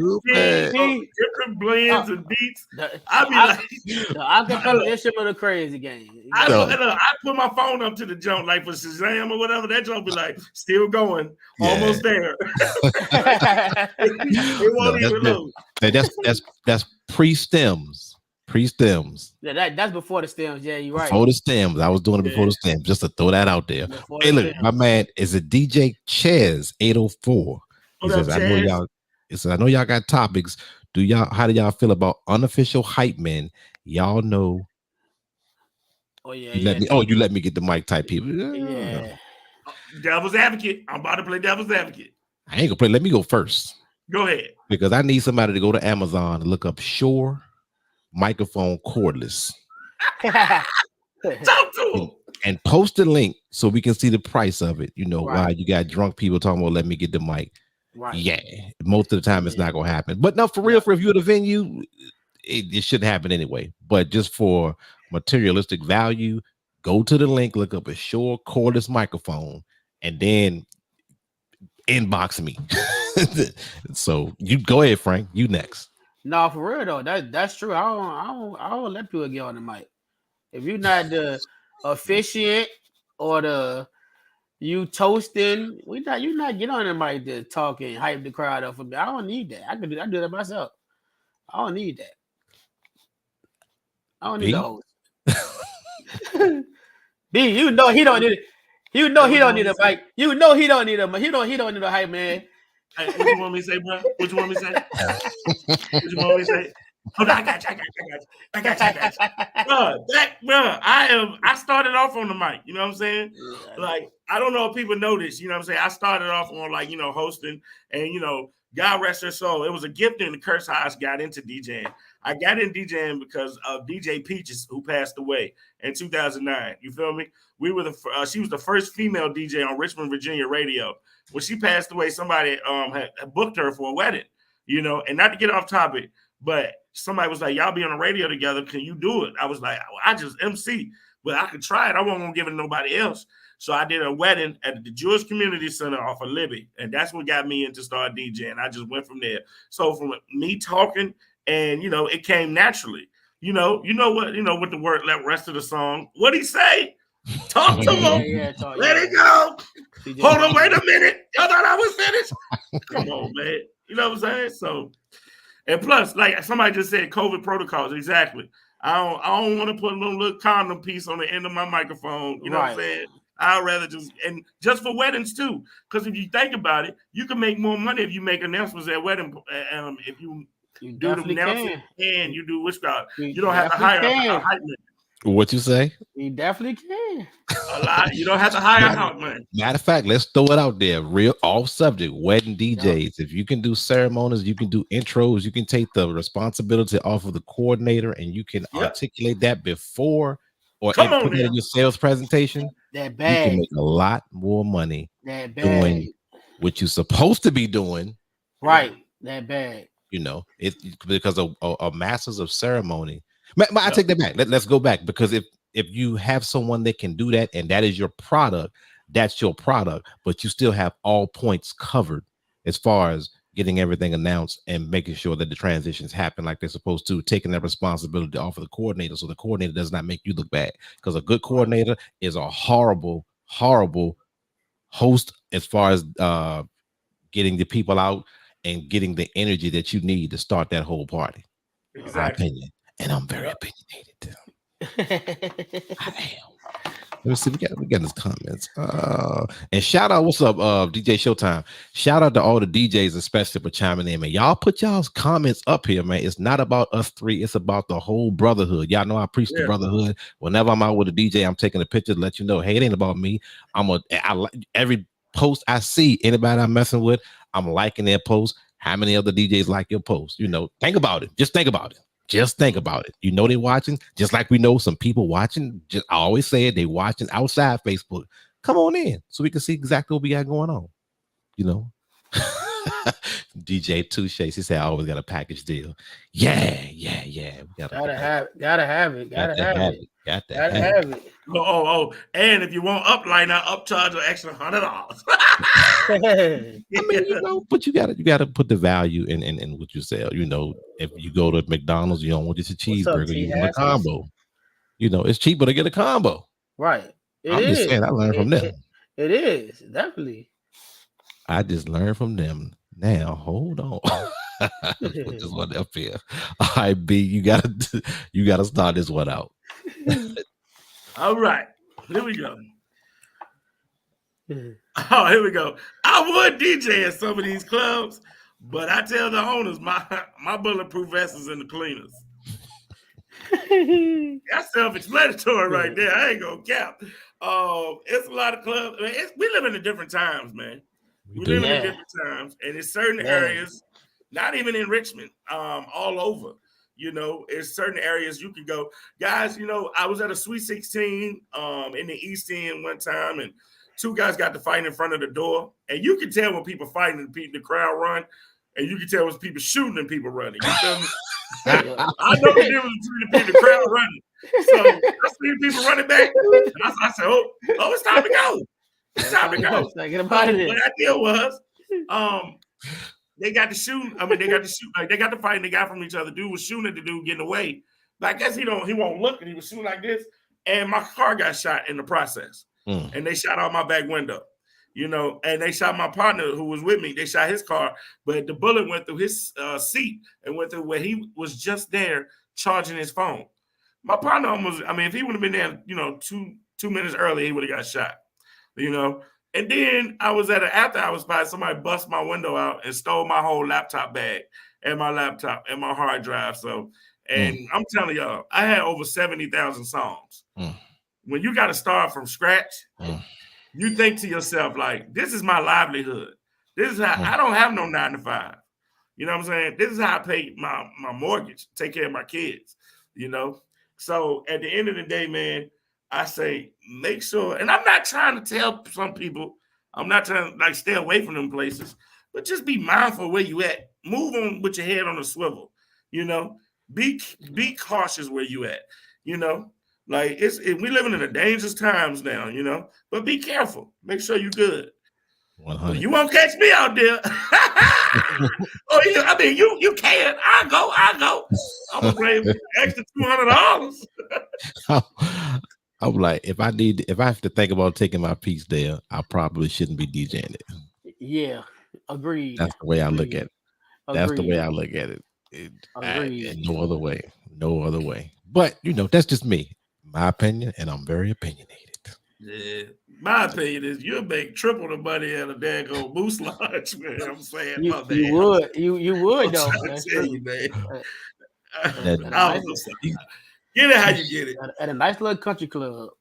different blends and beats. I can tell this shit with a crazy game. I put my phone up to the jump like for Shazam or whatever. That jump be like still going, almost there. It won't even load. That's pre-stems. Yeah, that's before the stems. Yeah, you're right. Before the stems. I was doing it before the stems, just to throw that out there. Hey, look, my man is a DJ Ches 804. He says, I know y'all got topics. How do y'all feel about unofficial hype men? Y'all know. Oh yeah. You let me get the mic type people. Yeah. Devil's advocate. I'm about to play devil's advocate. I ain't gonna play. Let me go first. Go ahead. Because I need somebody to go to Amazon and look up Shure microphone cordless. Talk to him. And post the link so we can see the price of it. You know, why you got drunk people talking about let me get the mic. Right. Yeah. Most of the time it's not gonna happen. But no, for real, if you're at a venue, it shouldn't happen anyway. But just for materialistic value, go to the link, look up a Shure cordless microphone, and then inbox me. So you go ahead, Frank. You next. No, for real though, that's true. I don't let people get on the mic. If you're not the officiant or you toasting, you're not get on the mic to talk and hype the crowd up for me. I don't need that. I do that myself. I don't need that. I don't need the host. B, you know he don't need it. You know he don't need a mic. You know he don't need a mic. He don't need a hype man. Hey, what you want me to say, bro? What you want me to say? Hold on, I got you. Bro, I started off on the mic. You know what I'm saying? Like, I don't know if people know this. You know what I'm saying? I started off on hosting, and God rest her soul. It was a gift and a curse how I got into DJing. I got in DJing because of DJ Peaches, who passed away in 2009. You feel me? She was the first female DJ on Richmond, Virginia radio. When she passed away, somebody had booked her for a wedding, and not to get off topic, but somebody was like, y'all be on the radio together. Can you do it? I was like, I just MC, but I could try it. I wasn't going to give it to nobody else. So I did a wedding at the Jewish Community Center off of Libby. And that's what got me into start DJing. I just went from there. So from me talking and, it came naturally. You know what the word rest of the song. What'd he say? Talk to him. Let it go. Hold on, wait a minute. Y'all thought I was finished? Come on, man. You know what I'm saying? So, and plus, like somebody just said, COVID protocols. Exactly. I don't want to put a little condom piece on the end of my microphone. You know what I'm saying? I'd rather just for weddings too. Because if you think about it, you can make more money if you make announcements at wedding. If you do the announcement and you do witchcraft, you don't have to hire a hype man. What you say? You definitely can. A lot. You don't have to hire a hype man. Matter of fact, let's throw it out there. Real off subject. Wedding DJs. If you can do ceremonies, you can do intros. You can take the responsibility off of the coordinator, and you can articulate that before or put it in your sales presentation. That bag. You can make a lot more money doing what you're supposed to be doing. Right. That bag. It's because of a masters of ceremony. I take that back. Let's go back, because if you have someone that can do that and that is your product, that's your product, but you still have all points covered as far as getting everything announced and making sure that the transitions happen like they're supposed to, taking that responsibility off of the coordinator so the coordinator does not make you look bad, because a good coordinator is a horrible host as far as getting the people out and getting the energy that you need to start that whole party. Exactly. My opinion. And I'm very opinionated too. I am. Let me see. We got his comments. And shout out, what's up, DJ Showtime? Shout out to all the DJs, especially for chiming in, man. Y'all put y'all's comments up here, man. It's not about us three. It's about the whole brotherhood. Y'all know I preach the brotherhood. Whenever I'm out with a DJ, I'm taking a picture to let you know, hey, it ain't about me. Every post I see, anybody I'm messing with, I'm liking their post. How many other DJs like your post? You know, think about it. Just think about it. Just think about it. You know they watching, just like we know some people watching. Just I always say it, they watching outside Facebook. Come on in so we can see exactly what we got going on. You know, DJ Touche, he said I always got a package deal. Yeah. We gotta have it. Gotta have it. Got to have it. Oh, and if you want upline, I upcharge an extra $100. I mean, you know, but you gotta put the value in what you sell. You know, if you go to McDonald's, you don't want just a cheeseburger, you want a combo. You know, it's cheaper to get a combo. Right. I'm just saying, I learned from them. It is definitely. I just learned from them. Now, hold on. Put this one up here. All right, B, you gotta start this one out. All right, here we go. Oh, here we go. I would DJ at some of these clubs, but I tell the owners my bulletproof vest is in the cleaners. That's self-explanatory right there. I ain't gonna cap. It's a lot of clubs. I mean, we live in different times, man. We live in different times, and in certain areas, not even in Richmond, all over. You know, there's certain areas you can go. Guys, you know, I was at a Sweet 16 in the East End one time, and two guys got to fight in front of the door. And you can tell when people fighting and the crowd run, and you can tell when people shooting and people running. You feel me? I know the difference between the crowd running. So I see people running back. And I said, oh, it's time to go. It's time to go. What I did was, they got to shoot. I mean, they got to shoot. Like they got to fight. And they got from each other. Dude was shooting at the dude getting away. But I guess he won't look, and he was shooting like this. And my car got shot in the process. And they shot out my back window. You know, and they shot my partner who was with me. They shot his car, but the bullet went through his seat and went through where he was just there charging his phone. My partner almost, I mean, if he would have been there, you know, two minutes earlier, he would have got shot, you know. And then I was at an after-hours spot. Somebody bust my window out and stole my whole laptop bag and my laptop and my hard drive. So, and I'm telling y'all, I had over 70,000 songs. When you got to start from scratch, you think to yourself, like, this is my livelihood. This is how I don't have no 9 to 5. You know what I'm saying? This is how I pay my mortgage, take care of my kids, you know? So at the end of the day, man, I say, make sure, and I'm not trying to tell some people, I'm not trying to like stay away from them places, but just be mindful where you at. Move on with your head on a swivel, you know? Be cautious where you at, you know? Like we living in a dangerous times now, you know, but be careful. Make sure you're good. 100. You won't catch me out there. I mean, you can. I go. I'm gonna pay extra $200. I'm like, if I have to think about taking my piece there, I probably shouldn't be DJing it. Yeah, agreed. That's the way I look at it. That's the way I look at it. No other way. No other way. But you know, that's just me. My opinion, and I'm very opinionated. Yeah, my opinion is you'll make triple the money at a daggone Moose Lodge, man. I'm saying, you would though. That's tell you, man. Get it how you get it. At a nice little country club.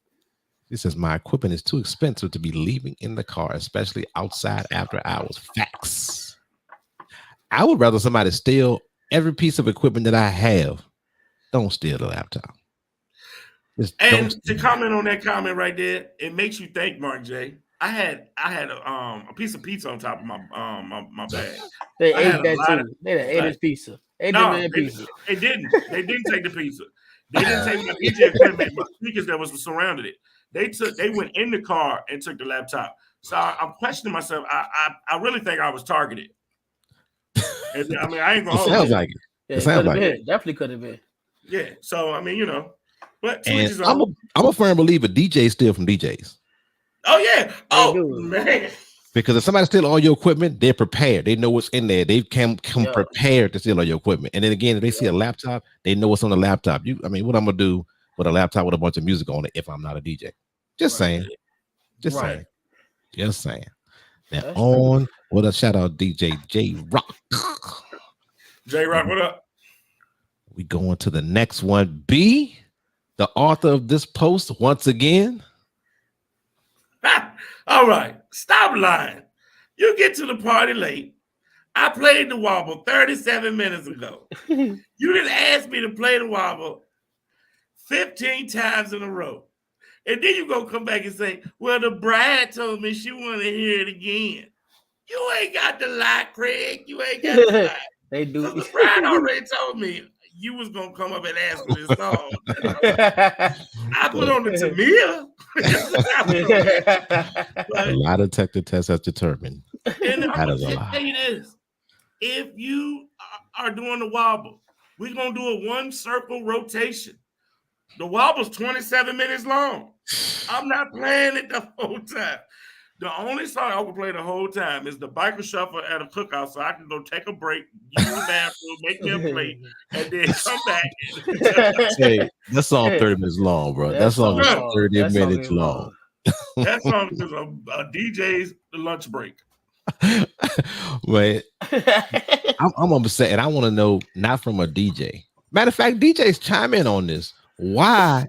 It says my equipment is too expensive to be leaving in the car, especially outside after hours. Facts. I would rather somebody steal every piece of equipment that I have. Don't steal the laptop. And to comment on that comment right there, it makes you think, Mark J. I had a piece of pizza on top of my bag. They ate that too. They ate his pizza. They didn't take the pizza. They didn't take my DJ equipment, my speakers that was surrounded it. They went in the car and took the laptop. So I'm questioning myself. I really think I was targeted. And, I mean, I ain't gonna It hold sounds you. like it. Yeah, It it sounds could have like been. it. Definitely could have been. Yeah. So I mean, you know, but And switches on. I'm a firm believer DJs steal from DJs. Oh yeah. They Oh do. man. Because if somebody steal all your equipment, they're prepared. They know what's in there. They come Yeah. prepared to steal all your equipment. And then again, if they see a laptop, they know what's on the laptop. I mean, what I'm gonna do with a laptop with a bunch of music on it if I'm not a DJ? Just Right. saying. Just Right. saying. Just saying. Now That's true. on with a shout out DJ J Rock. J Rock, what up? We going to the next one. B, the author of this post once again. All right, stop lying. You get to the party late. I played the wobble 37 minutes ago. You didn't ask me to play the wobble 15 times in a row. And then you gonna come back and say, well, the bride told me she wanna hear it again. You ain't got to lie, Craig. You ain't got to lie. They do. The bride already told me you was gonna come up and ask for this song. I put on the Tamia. A lie detector test has determined. And I'm That gonna is a just lie. tell you this: if you are doing the wobble, we're gonna do a one circle rotation. The wobble's 27 minutes long. I'm not playing it the whole time. The only song I can play the whole time is the biker shuffle at a cookout, so I can go take a break, use the bathroom, make me a plate, and then come back. Hey, that song 30 minutes long, bro. That song is long. 30 That song minutes is long. That song is a DJ's lunch break. Wait, I'm upset, and I want to know not from a DJ. Matter of fact, DJs chime in on this. Why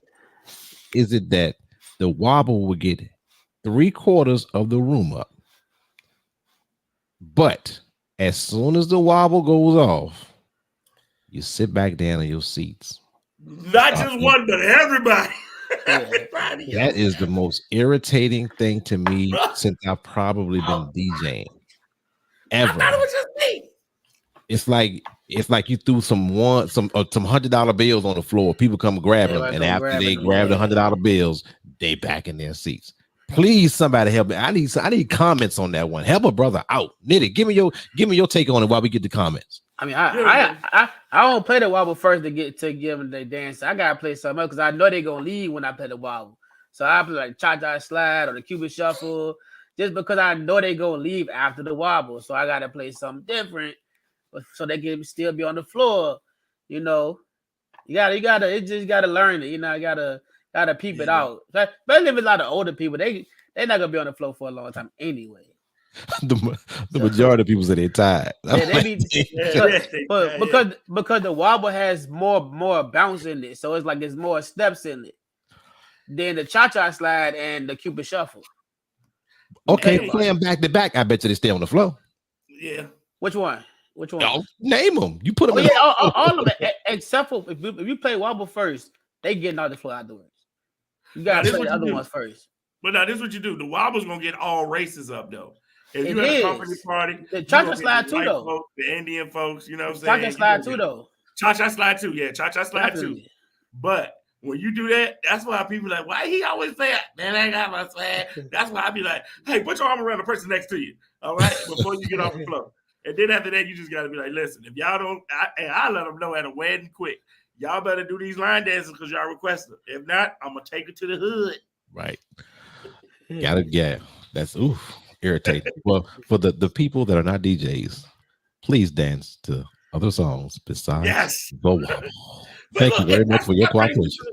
is it that the wobble will get 3/4 of the room up, but as soon as the wobble goes off, you sit back down in your seats? Not just one, but everybody. Everybody. That is the most irritating thing to me since I've probably been DJing I thought it ever. was just me. It's like you threw some $100 bills on the floor. People come grab them, Everybody and come after they grabbing them, grab the yeah. $100 bills, they back in their seats. Please, somebody help me. I need comments on that one. Help a brother out. Nitty, give me your take on it while we get the comments. I mean, I don't play the wobble first to give them the dance. I gotta play something else because I know they're gonna leave when I play the wobble. So I play like cha-cha slide or the Cuban shuffle, just because I know they're gonna leave after the wobble. So I gotta play something different, so they can still be on the floor. You know, you gotta learn it. You know, you gotta peep it out. Especially if it's a lot of older people, they're not gonna be on the floor for a long time anyway. the majority of people say they're tired. Yeah, because the wobble has more bounce in it, so it's like there's more steps in it than the cha-cha slide and the Cupid shuffle. Okay, play them back to back. I bet you they stay on the floor. Yeah. Which one? No, name them. You put them in. All of it except for if you play wobble first, they getting out the floor afterwards. You gotta play the other ones first. But now this is what you do. The wobble's gonna get all races up though. If you It had a is. company party, The cha-cha slide too, though. folks, the Indian folks, you know what I'm saying? Cha-cha slide too, though. Cha-cha slide too, yeah. Cha-cha slide Definitely. too. But when you do that, that's why people like, why he always say, man, I ain't got my swag. That's why I be like, hey, put your arm around the person next to you, all right, before you get off the floor. And then after that, you just got to be like, listen, if y'all don't, I let them know at a wedding quick, y'all better do these line dances because y'all requested. If not, I'm going to take it to the hood. Right. Yeah. That's irritating. Well, for the people that are not DJs, please dance to other songs besides the wobble. Thank you very much for your cooperation.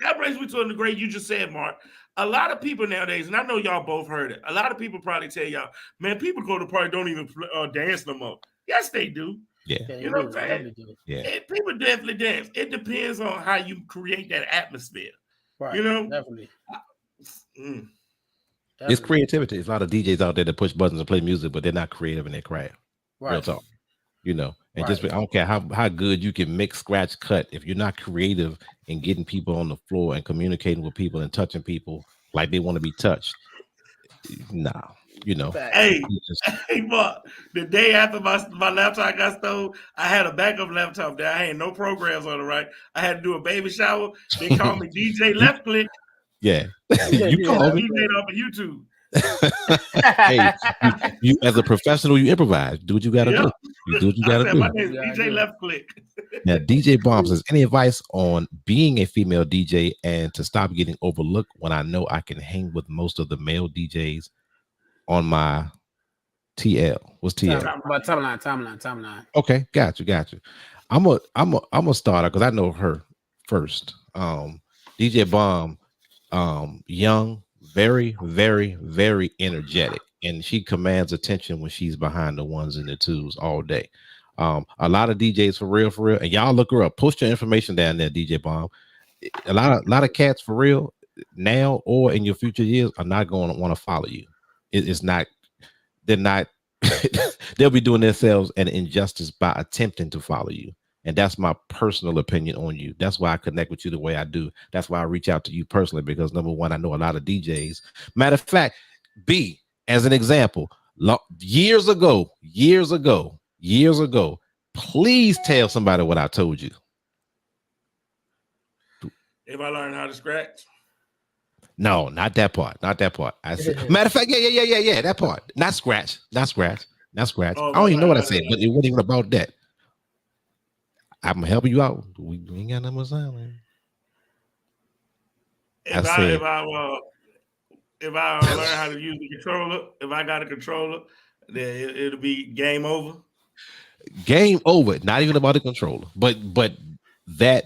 That brings me to the great you just said, Mark. A lot of people nowadays, and I know y'all both heard it, a lot of people probably tell y'all, man, people go to the party, don't even dance no more. Yes, they do. Yeah. You know what I'm saying? Yeah. People definitely dance. It depends on how you create that atmosphere. Right. You know? Definitely. It's creativity. There's a lot of DJs out there that push buttons and play music, but they're not creative in their craft. Right. Real talk. You know, and just I don't care how good you can mix, scratch, cut. If you're not creative in getting people on the floor and communicating with people and touching people like they want to be touched, nah. You know, Hey, you just- hey, Mark, the day after my laptop got stolen, I had a backup laptop there. I had no programs on it, right? I had to do a baby shower. They called me DJ Left Click. yeah. You Yeah, call I me. DJ'd off of YouTube. Hey, you as a professional, you improvise. Do what you got to Yeah. do. You do what you I got to said, my do. name is Yeah, I DJ do. Left Click. Now, DJ Bomb says, any advice on being a female DJ and to stop getting overlooked when I know I can hang with most of the male DJs on my TL? What's TL? Timeline. Okay, got you. I'm a starter because I know her first. DJ Bomb, young, very, very, very energetic, and she commands attention when she's behind the ones and the twos all day. A lot of DJs for real, and y'all look her up. Post your information down there, DJ Bomb. A lot of cats for real now or in your future years are not going to want to follow you. It's not. They're not. They'll be doing themselves an injustice by attempting to follow you. And that's my personal opinion on you. That's why I connect with you the way I do. That's why I reach out to you personally, because number one, I know a lot of DJs. Matter of fact, B, as an example, years ago, please tell somebody what I told you. If I learn how to scratch. No, not that part. I said, matter of fact, yeah. That part. Not scratch. Oh, I don't even know what I said, but it wasn't even about that. I'm helping you out. We ain't got no more silence. If I learn how to use the controller, if I got a controller, then it'll be game over. Game over. Not even about the controller, but that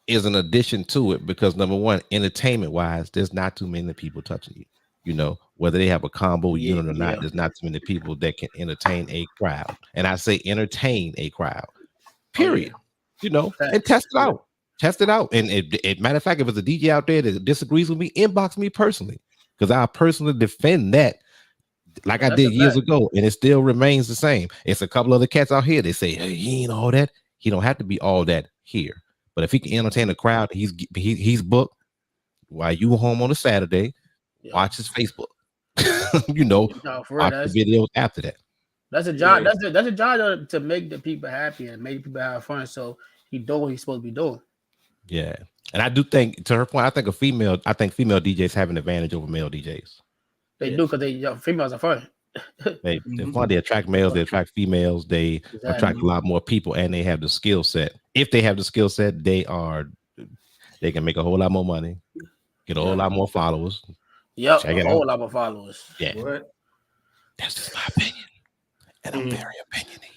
is an addition to it, because number one, entertainment wise, there's not too many people touching you. You know, whether they have a combo unit or not, there's not too many people that can entertain a crowd. And I say entertain a crowd. Period. Oh, yeah. You know, and test it out. Test it out. And it matter of fact, if it's a DJ out there that disagrees with me, inbox me personally, because I personally defend that like I did years ago, and it still remains the same. It's a couple other cats out here. They say, hey, he ain't all that. He don't have to be all that here. But if he can entertain the crowd, he's booked. While you home on a Saturday, watch his Facebook. Watch the videos after that. That's a job. Yeah. That's a job to make the people happy and make people have fun. So he do what he's supposed to be doing. Yeah, and I do think, to her point, I think female DJs have an advantage over male DJs. They do, because females are fun. They're fun. They attract males. They attract females. They attract a lot more people, and they have the skill set. If they have the skill set, they can make a whole lot more money, get a whole lot more followers. Yep, a whole lot more followers. Yeah, what? That's just my opinion, and I'm very opinionated.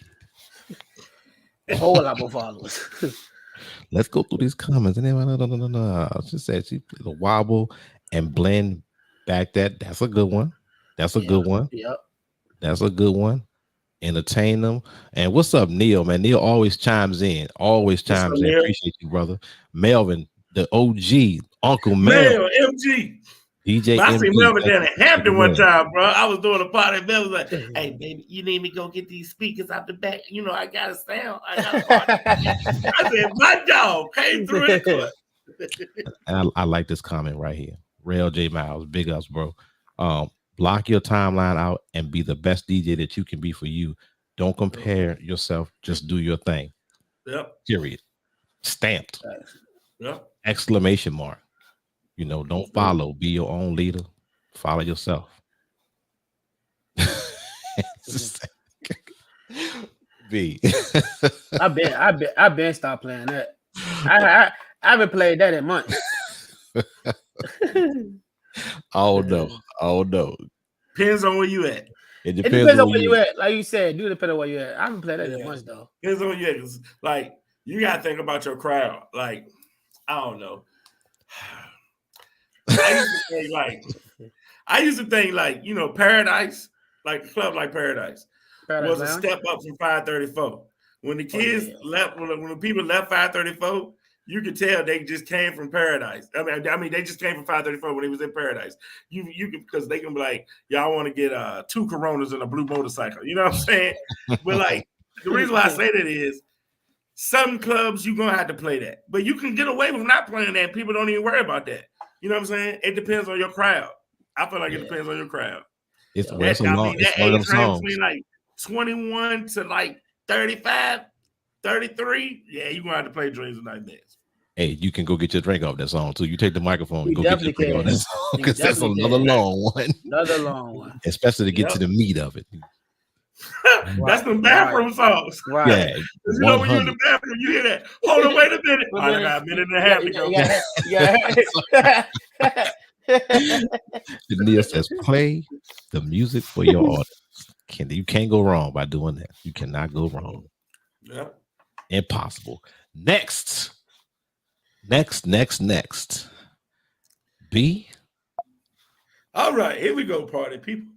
A whole lot more followers. Let's go through these comments. And then no. She said she played a wobble and blend back. That's a good one. That's a good one. Yep. That's a good one. Entertain them. And what's up, Neil? Man, Neil always chimes in. Appreciate you, brother. Melvin, the OG, Uncle Mel. MG. DJ I see Melvin down in Hampton one time, bro. I was doing a party. Melvin was like, hey, baby, you need me to go get these speakers out the back. You know, I got a sound. I said, my dog came through it. And I like this comment right here. Rail J Miles, big ups, bro. Block your timeline out and be the best DJ that you can be for you. Don't compare yourself. Just do your thing. Yep. Period. Stamped. Yep. Exclamation mark. You know, don't follow. Be your own leader. Follow yourself. B. I been stopped playing that. I haven't played that in months. Oh no. Depends on where you at. It depends on where you at. Like you said, do depend on where you at. I haven't played that in months though. Depends on where you at. Like, you gotta think about your crowd. Like, I don't know. I used to think like, you know, Paradise, like a club like Paradise was a step up from 534. When the kids left, when the people left 534, you could tell they just came from Paradise. I mean, they just came from 534 when they was in Paradise. You can, because they can be like, y'all want to get 2 Coronas and a blue motorcycle. You know what I'm saying? But like, the reason why I say that is, some clubs you're gonna have to play that, but you can get away with not playing that. People don't even worry about that. You know what I'm saying? It depends on your crowd. I feel like it depends on your crowd. It's Yeah. well, it's a long. It's That one of them age range songs. between like 21 to like 35, 33. Yeah, you're gonna have to play Dreams and Nightmares. Hey, you can go get your drink off that song too. You take the microphone and You go get your definitely drink off can. that song You because that's definitely another can. long one, Another long one. especially to get to Yep. the meat of it. That's the bathroom songs. Right. Yeah, You know when you're in the bathroom, you hear that. Hold on, wait a minute. All right, I got a minute and a half to go. Neil says, "Play the music for your audience." You can't go wrong by doing that. You cannot go wrong. Yeah. Impossible. Next. B. All right, here we go, party people.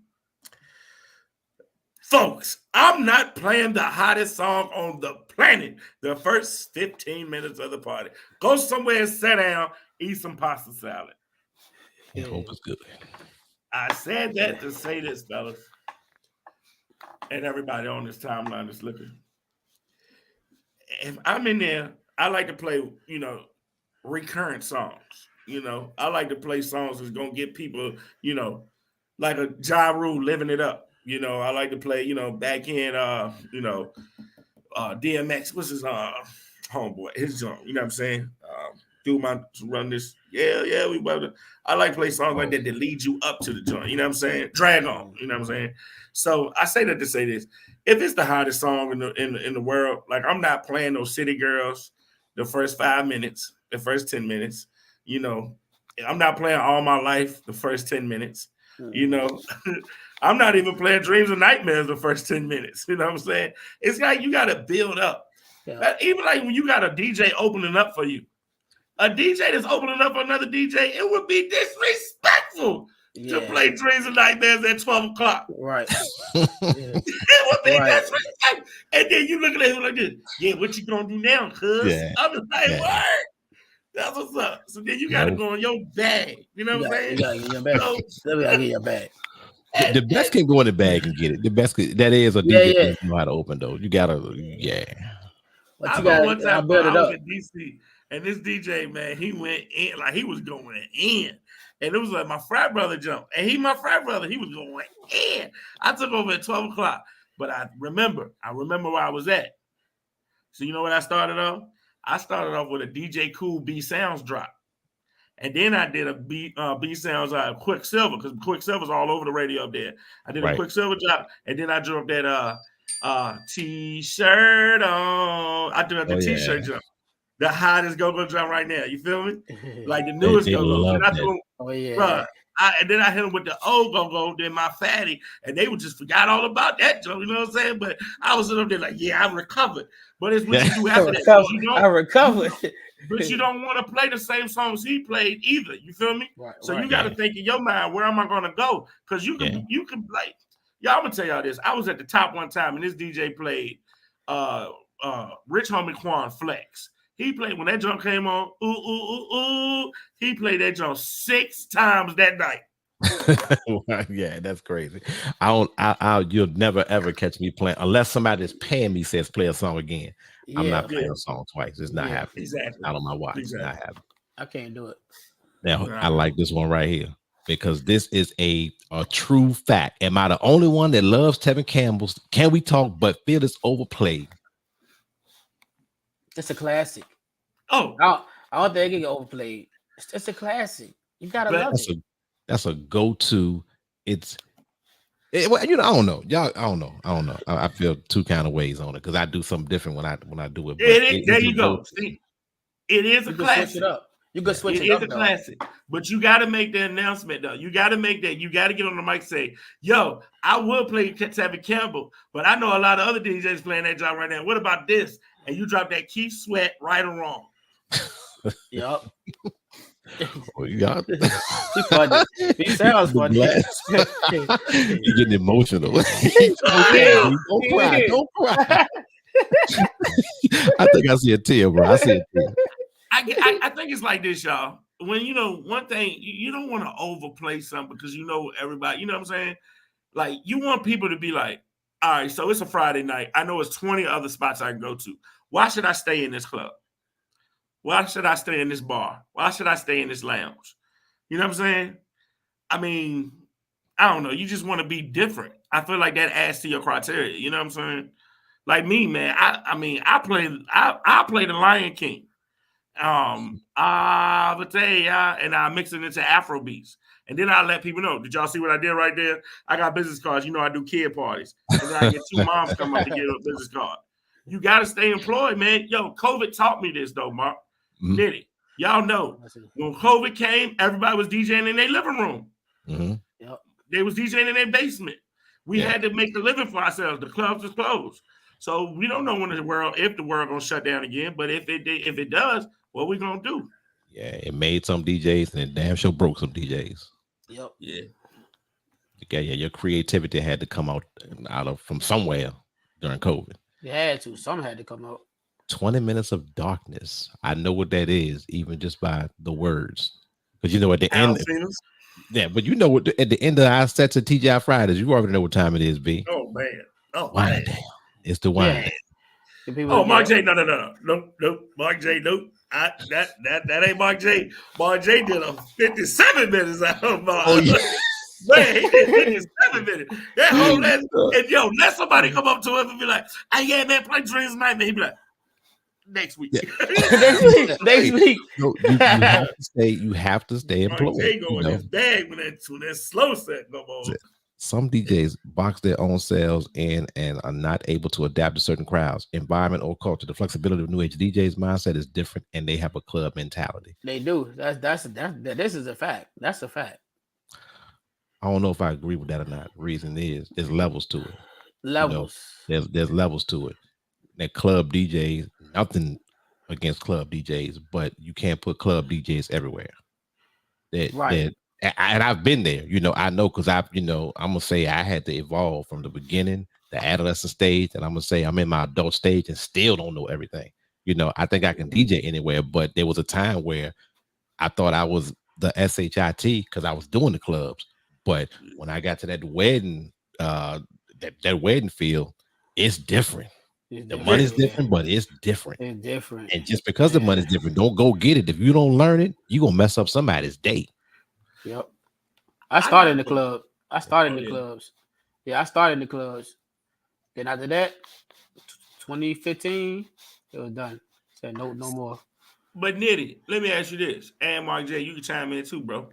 Folks, I'm not playing the hottest song on the planet the first 15 minutes of the party. Go somewhere and sit down, eat some pasta salad. I hope it's good. I said that to say this, fellas, and everybody on this timeline is looking. If I'm in there, I like to play, recurrent songs. I like to play songs that's gonna get people, like a Ja Rule living it up. I like to play, back in DMX, what's his homeboy, his song, you know what I'm saying? Do my run this, yeah, we better. I like to play songs like that lead you up to the joint, you know what I'm saying? Drag on, you know what I'm saying? So I say that to say this. If it's the hottest song in the world, like I'm not playing those City Girls the first 5 minutes, the first 10 minutes, I'm not playing All My Life the first 10 minutes, I'm not even playing Dreams and Nightmares the first 10 minutes. You know what I'm saying? It's like you got to build up. Yeah. Even like when you got a DJ opening up for you, a DJ that's opening up for another DJ, it would be disrespectful to play Dreams and Nightmares at 12 o'clock. Right. It would be disrespectful. And then you looking at him like this. Yeah, what you gonna do now, cuz? Yeah. I'm just like, word. That's what's up. So then you got to go in your bag. You know what I'm saying? You got to get your bag. Let me get your bag. The best can go in the bag and get it. The best that is a DJ that know how to open though. You gotta, But I know one time I was in DC and this DJ, man, he went in like he was going in, and it was like my frat brother jumped, and my frat brother, he was going in. I took over at 12 o'clock, but I remember where I was at. So you know what I started off? I started off with a DJ Cool B Sounds drop. And then I did a B Sounds Quicksilver, because Quicksilver's all over the radio up there. I did a Quicksilver drop, and then I dropped that T-shirt on. I did the T-shirt jump. The hottest go-go jump right now. You feel me? Like the newest go-go. And then I hit them with the old go-go, then my fatty, and they would just forgot all about that jump. You know what I'm saying? But I was sitting up there like, yeah, I recovered. But it's what you do after that. I recovered. But you don't want to play the same songs he played either. You feel me? So you got to think in your mind, where am I going to go? Because you can like, y'all, I'm going to tell y'all this. I was at the top one time, and this DJ played Rich Homie Quan Flex. He played, when that jump came on, ooh, ooh, ooh, ooh, he played that jump 6 times that night. Yeah, that's crazy. You'll never ever catch me playing unless somebody that's paying me says play a song again. I'm not playing a song twice. It's not happening. Exactly. Out of my watch. It's not happening. I can't do it. Now I like this one right here because this is a true fact. Am I the only one that loves Tevin Campbell's Can We Talk but feel it's overplayed? It's a classic. Oh, I don't think it get overplayed. It's a classic. You gotta love it. That's a go-to. I don't know. Y'all, I don't know. I feel two kind of ways on it because I do something different when I do it. There you go. See, it is a classic. Switch it up. You can switch it up. It is a classic, but you got to make the announcement though. You got to make that. You got to get on the mic and say, "Yo, I will play Tevin Campbell, but I know a lot of other DJs playing that job right now. What about this?" And you drop that Keith Sweat, right or wrong. Yup. Oh, you got he sounds funny. You're getting emotional. Don't cry. I think I see a tear, bro. I see a tear. I think it's like this, y'all. When one thing, you don't want to overplay something because everybody, you know what I'm saying? Like, you want people to be like, all right, so it's a Friday night. I know it's 20 other spots I can go to. Why should I stay in this club? Why should I stay in this bar? Why should I stay in this lounge? You know what I'm saying? I mean, I don't know. You just want to be different. I feel like that adds to your criteria. You know what I'm saying? Like me, man. I mean, I play the Lion King. But and I mix it into Afro beats. And then I let people know. Did y'all see what I did right there? I got business cards. You know, I do kid parties. And then I get two moms come up to get a business card. You gotta stay employed, man. Yo, COVID taught me this though, Mark. Mhm. Nitty. Y'all know when COVID came, everybody was DJing in their living room. Mhm. Yep. They was DJing in their basement. We Yeah. had to make a living for ourselves. The clubs was closed. So we don't know when if the world gonna shut down again. But if it does, what we gonna do? Yeah, it made some DJs and it damn sure broke some DJs. Yep. Yeah. Yeah, your creativity had to come out of from somewhere during COVID. They had to. Some had to come out. 20 minutes of darkness. I know what that is, even just by the words. Because you know at the end, yeah, but you know what at the end of our sets at TGI Fridays, you already know what time it is, B. Oh man. Oh Wind man. down. It's the wind down. Oh, Mark J. No. Mark J. Nope. That ain't Mark J. Mark J. did a 57 minutes out of Oh, yeah. Man, he did 57 minutes. That whole and yo, let somebody come up to him and be like, "Hey, yeah, man, play Dreams Night." Man, he be like, "Next week." Yeah. Next week. No, you have to stay employed. Mark J. go in his bag when that slow set come on. Some DJs box their own selves in and are not able to adapt to certain crowds, environment, or culture. The flexibility of new age DJs' mindset is different, and they have a club mentality. They do. This is a fact. That's a fact. I don't know if I agree with that or not. Reason is there's levels to it. Levels. You know, there's levels to it. That club DJs, nothing against club DJs, but you can't put club DJs everywhere. And I've been there. You know, I know because I'm gonna say I had to evolve from the beginning, the adolescent stage, and I'm gonna say I'm in my adult stage and still don't know everything. You know, I think I can DJ anywhere, but there was a time where I thought I was the SHIT because I was doing the clubs. But when I got to that wedding, that wedding field, it's different. The money's different, but it's different. It's different. And just because the money's different, don't go get it. If you don't learn it, you're gonna mess up somebody's day. Yep. I started in the club. I started in the clubs. Yeah, I started in the clubs. Then after that, 2015, it was done. Said no more. But Nitty, let me ask you this, and Mark J, you can chime in too, bro.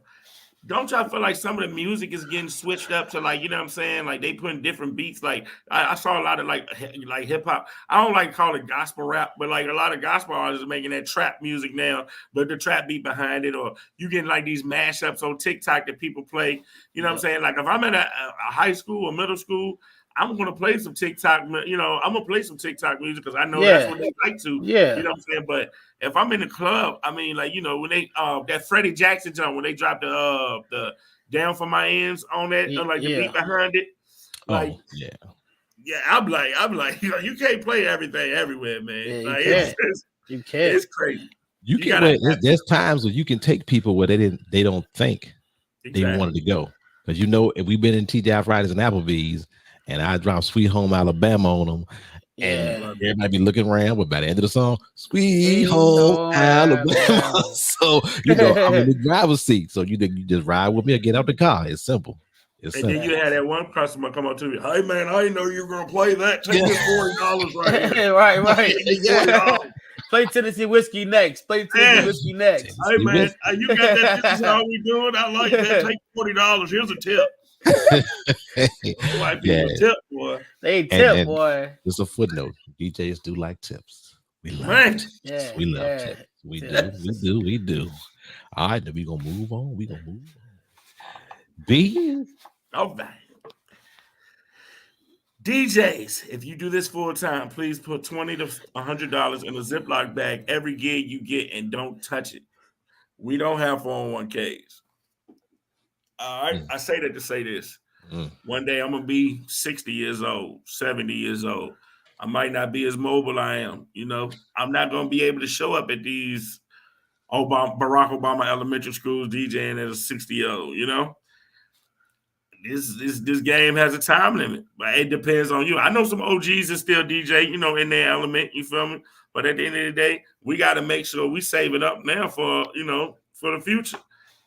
Don't y'all feel like some of the music is getting switched up to like, you know what I'm saying? Like they putting different beats. Like I saw a lot of like hip hop. I don't like to call it gospel rap, but like a lot of gospel artists are making that trap music now, but the trap beat behind it, or you getting like these mashups on TikTok that people play. You know what I'm saying? Like if I'm in a high school or middle school, I'm gonna play some TikTok. You know, I'm gonna play some TikTok music because I know that's what they like to. Yeah, you know what I'm saying. But if I'm in the club, I mean, like, you know, when they that Freddie Jackson joint, when they dropped the Down for My Ends on that, like the beat behind it, like I'm like, you know, you can't play everything everywhere, man. Yeah, like you can't. It's crazy. You can. There's times where you can take people where they don't think they wanted to go, because you know if we've been in TGI Fridays and Applebee's, and I drop Sweet Home Alabama on them. And everybody be looking around, but by the end of the song, Sweet Home Alabama. So you know I'm in the driver's seat. So you just ride with me or get out the car. It's simple. And then you had that one customer come up to me, "Hey man, I didn't know you were gonna play that. Take this $40 right here." right. Play Tennessee Whiskey next. Play Tennessee Whiskey next. Hey man, you got that? This is how we doing. I like that. Take $40. Here's a tip. White people tip, boy. They tip, boy. Just a footnote. DJs do like tips. We love tips. Yeah, we love tips. We do. All right, then we gonna move on. B. All right. DJs, if you do this full time, please put $20 to $100 in a Ziploc bag every gig you get and don't touch it. We don't have 401ks. All right, I say that to say this. One day I'm gonna be 60 years old, 70 years old. I might not be as mobile I am. You know, I'm not gonna be able to show up at these Barack Obama elementary schools DJing as a 60-year-old. You know, this game has a time limit, but it depends on you. I know some OGs that still DJ, you know, in their element. You feel me? But at the end of the day, we got to make sure we save it up now for the future.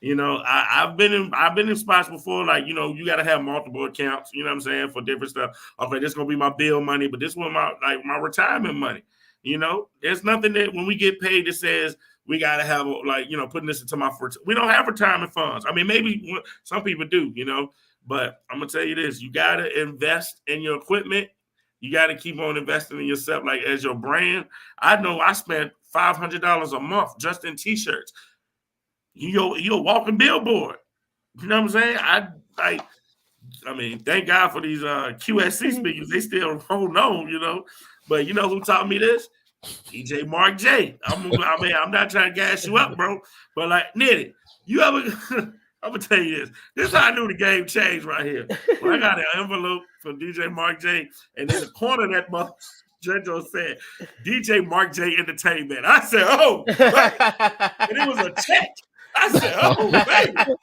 You know, I've been in spots before, like, you know, you gotta have multiple accounts, you know what I'm saying, for different stuff. Okay, this is gonna be my bill money, but this one my retirement money. You know, there's nothing that when we get paid that says we gotta have like, you know, putting this into my we don't have retirement funds. I mean, maybe some people do, you know, but I'm gonna tell you this: you gotta invest in your equipment. You gotta keep on investing in yourself, like as your brand. I know I spent $500 a month just in t-shirts. You're a walking billboard. You know what I'm saying? I mean, thank God for these QSC speakers. They still hold on, you know. But you know who taught me this? DJ Mark J. I'm not trying to gas you up, bro. But like, Nitty, you ever I'm gonna tell you this. This is how I knew the game changed right here. When I got an envelope from DJ Mark J, and in the corner of that mother Jojo said, DJ Mark J Entertainment. I said, oh, and it was a check. I said, oh, baby.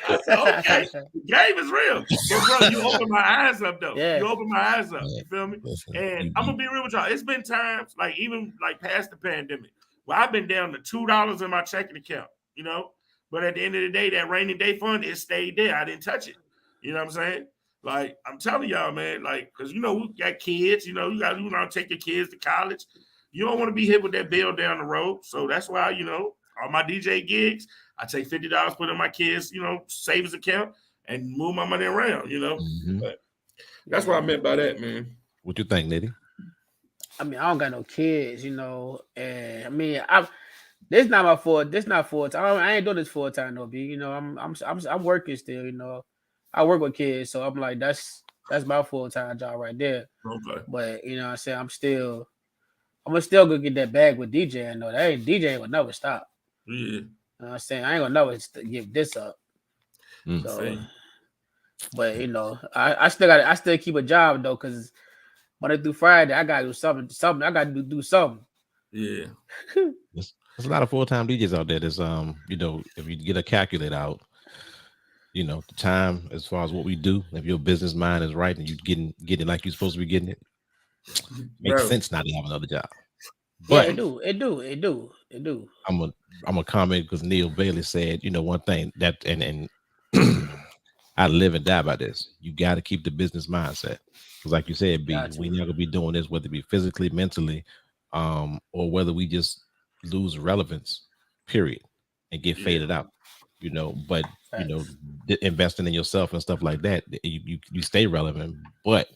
I said, okay, the game is real. But, bro, you open my eyes up, though. Yeah. You open my eyes up. You feel me? And I'm going to be real with y'all. It's been times, like, even, like, past the pandemic, where I've been down to $2 in my checking account, you know? But at the end of the day, that rainy day fund, it stayed there. I didn't touch it. You know what I'm saying? Like, I'm telling y'all, man, like, because, you know, we got kids, you know, you got to take your kids to college. You don't want to be hit with that bill down the road. So that's why, you know, all my DJ gigs, I take $50, put in my kids, you know, savings account and move my money around, you know. Mm-hmm. But that's what I meant by that, man. What you think, Nitty? I mean, I don't got no kids, you know, and I mean, this not my fault. This not full time. I ain't doing this full time, no, B. You know, I'm working still. You know, I work with kids, so I'm like, that's my full time job right there. Okay. But you know, what I'm saying I'm gonna still go get that bag with DJ. I know that ain't DJ will never stop. Yeah. You know what I'm saying I ain't gonna never give this up. So, but you know, I still keep a job though, because Monday through Friday I gotta do something. I gotta do something. Yeah. There's a lot of full-time DJs out there that's you know, if you get a calculator out, you know, the time as far as what we do, if your business mind is right and you getting it like you're supposed to be getting it, makes sense not to have another job. But yeah, it do. I'm a comment because Neil Bailey said, you know, one thing that and I live and die by this. You got to keep the business mindset, because like you said, B, we not gonna be doing this whether it be physically, mentally, or whether we just lose relevance, period, and get faded out. You know, but you know, investing in yourself and stuff like that, you stay relevant. But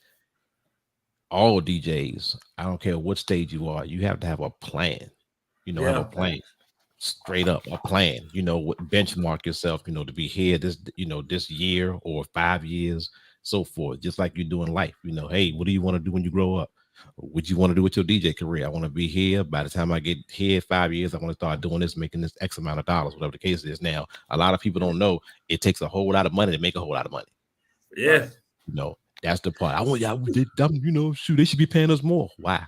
all DJs, I don't care what stage you are, you have to have a plan. You know, have a plan, straight up a plan. You know, benchmark yourself. You know, to be here this year or 5 years, so forth. Just like you do in life. You know, hey, what do you want to do when you grow up? What you want to do with your DJ career? I want to be here. By the time I get here 5 years, I want to start doing this, making this X amount of dollars, whatever the case is. Now, a lot of people don't know it takes a whole lot of money to make a whole lot of money. Yeah. You know, that's the part. I want y'all, you know, shoot, they should be paying us more. Why?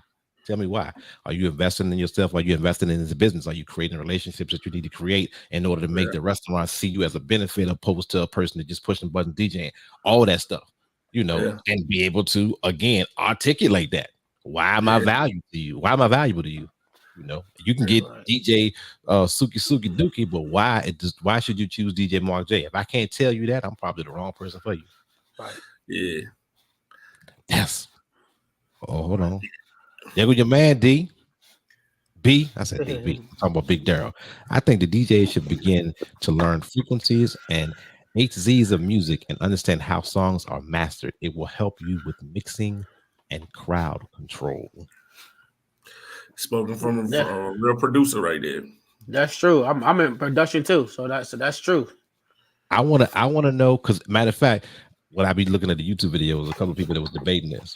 Tell me why. Are you investing in yourself? Are you investing in this business? Are you creating relationships that you need to create in order to make the restaurant see you as a benefit, opposed to a person that just pushing buttons DJing? All that stuff, you know, and be able to, again, articulate that. Why am I valuable to you? Why am I valuable to you? You know, you can get DJ Suki Dookie, but why should you choose DJ Mark J? If I can't tell you that, I'm probably the wrong person for you. Right. Yeah. Yes. Oh, hold on. There go your man D. B. I said D. B. I'm talking about Big Daryl. I think the DJ should begin to learn frequencies and HZs of music and understand how songs are mastered. It will help you with mixing and crowd control. Spoken from a real producer right there. That's true. I'm in production too, so that's true. I wanna know, because matter of fact, when I be looking at the YouTube videos, a couple of people that was debating this.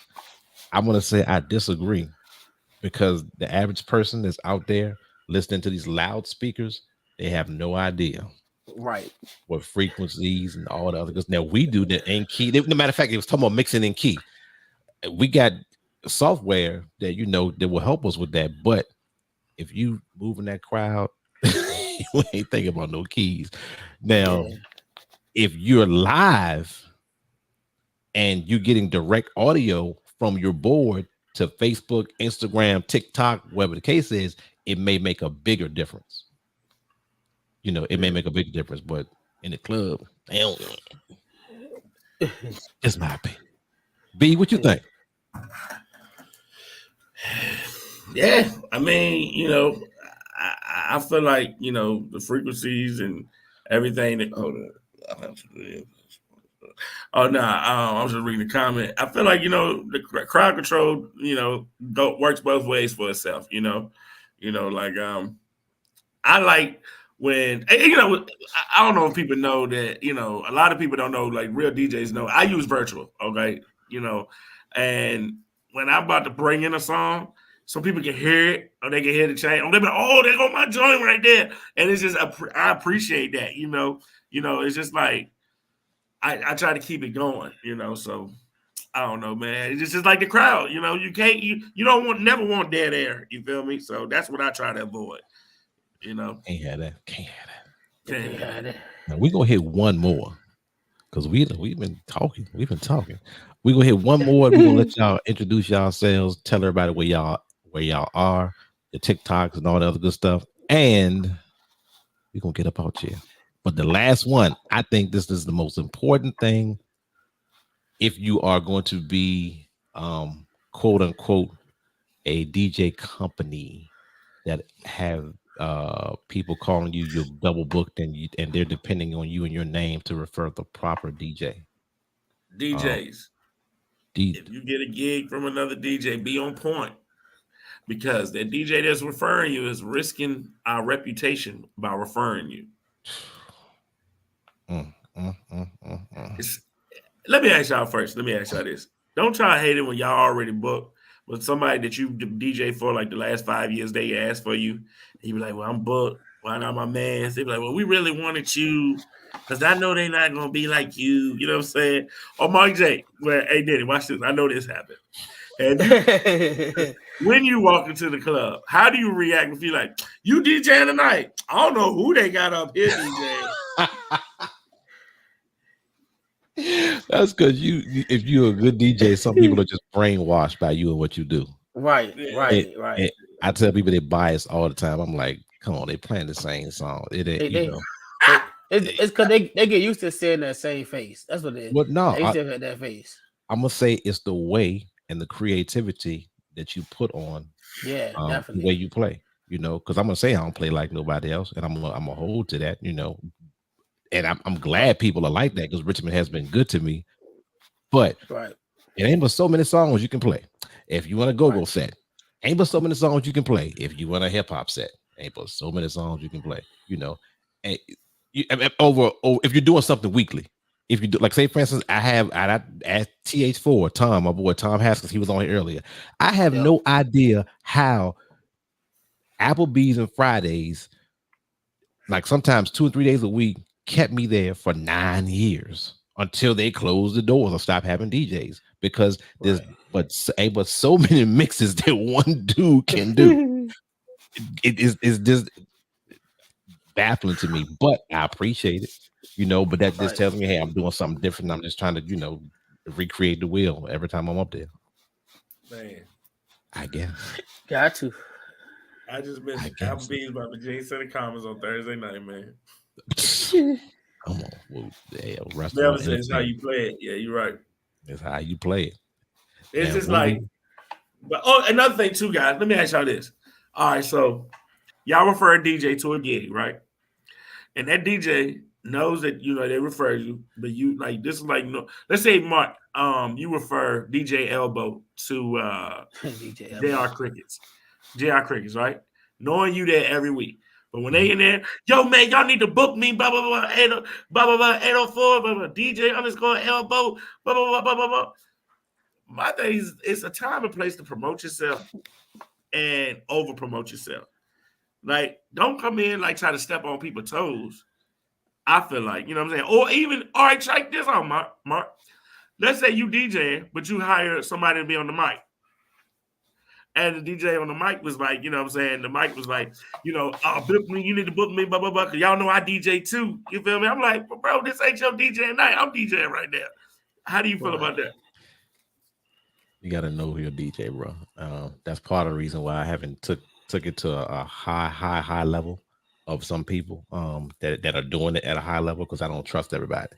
I'm gonna say I disagree, because the average person that's out there listening to these loudspeakers, they have no idea what frequencies and all the other. Because now we do that in key. No matter of fact, it was talking about mixing in key. We got software that, you know, that will help us with that. But if you move in that crowd, you ain't thinking about no keys. Now, if you're live and you're getting direct audio from your board to Facebook, Instagram, TikTok, whatever the case is, it may make a bigger difference. it may make a big difference, but in the club, they don't. It's my opinion. B, what you think? Yeah, I mean, I feel like the frequencies and everything. That, hold on, I'll have to do it. Oh no, I was just reading the comment. I feel like the crowd control, works both ways for itself. Like I like when I don't know if people know that a lot of people don't know, like real DJs know I use virtual, okay, and when I'm about to bring in a song, so people can hear it or they can hear the change. Or they be like, oh, there go my joint right there, and it's just I appreciate that, it's just like I try to keep it going, so. I don't know, man. It's just like the crowd, you can't you don't never want dead air. You feel me? So that's what I try to avoid. Can't have that. Can't have that. Yeah. Now we gonna hit one more because we've been talking. We've been talking. We gonna hit one more. We gonna let y'all introduce yourselves. Tell everybody where y'all are, the TikToks and all the other good stuff, and we gonna get up out here. But the last one, I think this is the most important thing. If you are going to be, quote unquote, a DJ company that have people calling you, you're double booked, and they're depending on you and your name to refer the proper DJ. DJs, D- if you get a gig from another DJ, be on point because that DJ that's referring you is risking our reputation by referring you. mm, mm, mm, mm, mm. Let me ask y'all first. Let me ask y'all this. Don't try to hate it when y'all already booked with somebody that you DJ for like the last 5 years. They asked for you. And you be like, well, I'm booked. Why not my man? They be like, well, we really wanted you because I know they're not going to be like you. You know what I'm saying? Or Mike J. Well, hey, Diddy, watch this. I know this happened. And when you walk into the club, how do you react if you like, you DJing tonight? I don't know who they got up here DJing. That's because if you're a good DJ, some people are just brainwashed by you and what you do. Right. And I tell people they bias all the time. I'm like, come on, they playing the same song. It ain't, It's because they get used to seeing that same face. That's what it is. But no, They used to have that face. I'm gonna say it's the way and the creativity that you put on, Yeah, the definitely. way you play. Because I'm gonna say I don't play like nobody else, and I'm gonna hold to that. And I'm glad people are like that because Richmond has been good to me. But Right. it ain't but so many songs you can play. If you want a go-go set, ain't but so many songs you can play. If you want a hip-hop set, ain't but so many songs you can play. And if you're doing something weekly, if you do, like, say for instance, I asked TH4 Tom, my boy Tom Haskins, he was on here earlier. I have no idea how Applebee's and Fridays, like sometimes 2 or 3 days a week, kept me there for 9 years until they closed the doors or stopped having DJs because there's but so many mixes that one dude can do. It is just baffling to me, but I appreciate it, but that just tells me, hey, I'm doing something different. I'm just trying to, recreate the wheel every time I'm up there. Man, I guess. Got to. I just missed Applebee's by the J Center Commons on Thursday night, man. Come on, Never said it's how you play it. Yeah, you're right. It's how you play it. It's just like, but another thing too, guys. Let me ask y'all this. All right, so y'all refer a DJ to a gig, right? And that DJ knows that they refer you, but you like this is like let's say Mark, you refer DJ Elbow to JR Crickets, right? Knowing you there every week. But when they in there, yo man, y'all need to book me, blah blah blah, 804, blah blah, DJ _ Elbow, blah blah blah blah blah blah. My thing is, it's a time and place to promote yourself and over promote yourself. Like, don't come in like try to step on people's toes. I feel like, you know what I'm saying? Or even, all right, check this out, Mark. Let's say you DJing, but you hire somebody to be on the mic. And the DJ on the mic was like, you know what I'm saying? The mic was like, book me, you need to book me, blah, blah, blah, because y'all know I DJ too. You feel me? I'm like, bro, this ain't your DJ night. I'm DJing right now. How do you feel about that? You got to know your DJ, bro. That's part of the reason why I haven't took it to a high level. of some people that are doing it at a high level because I don't trust everybody.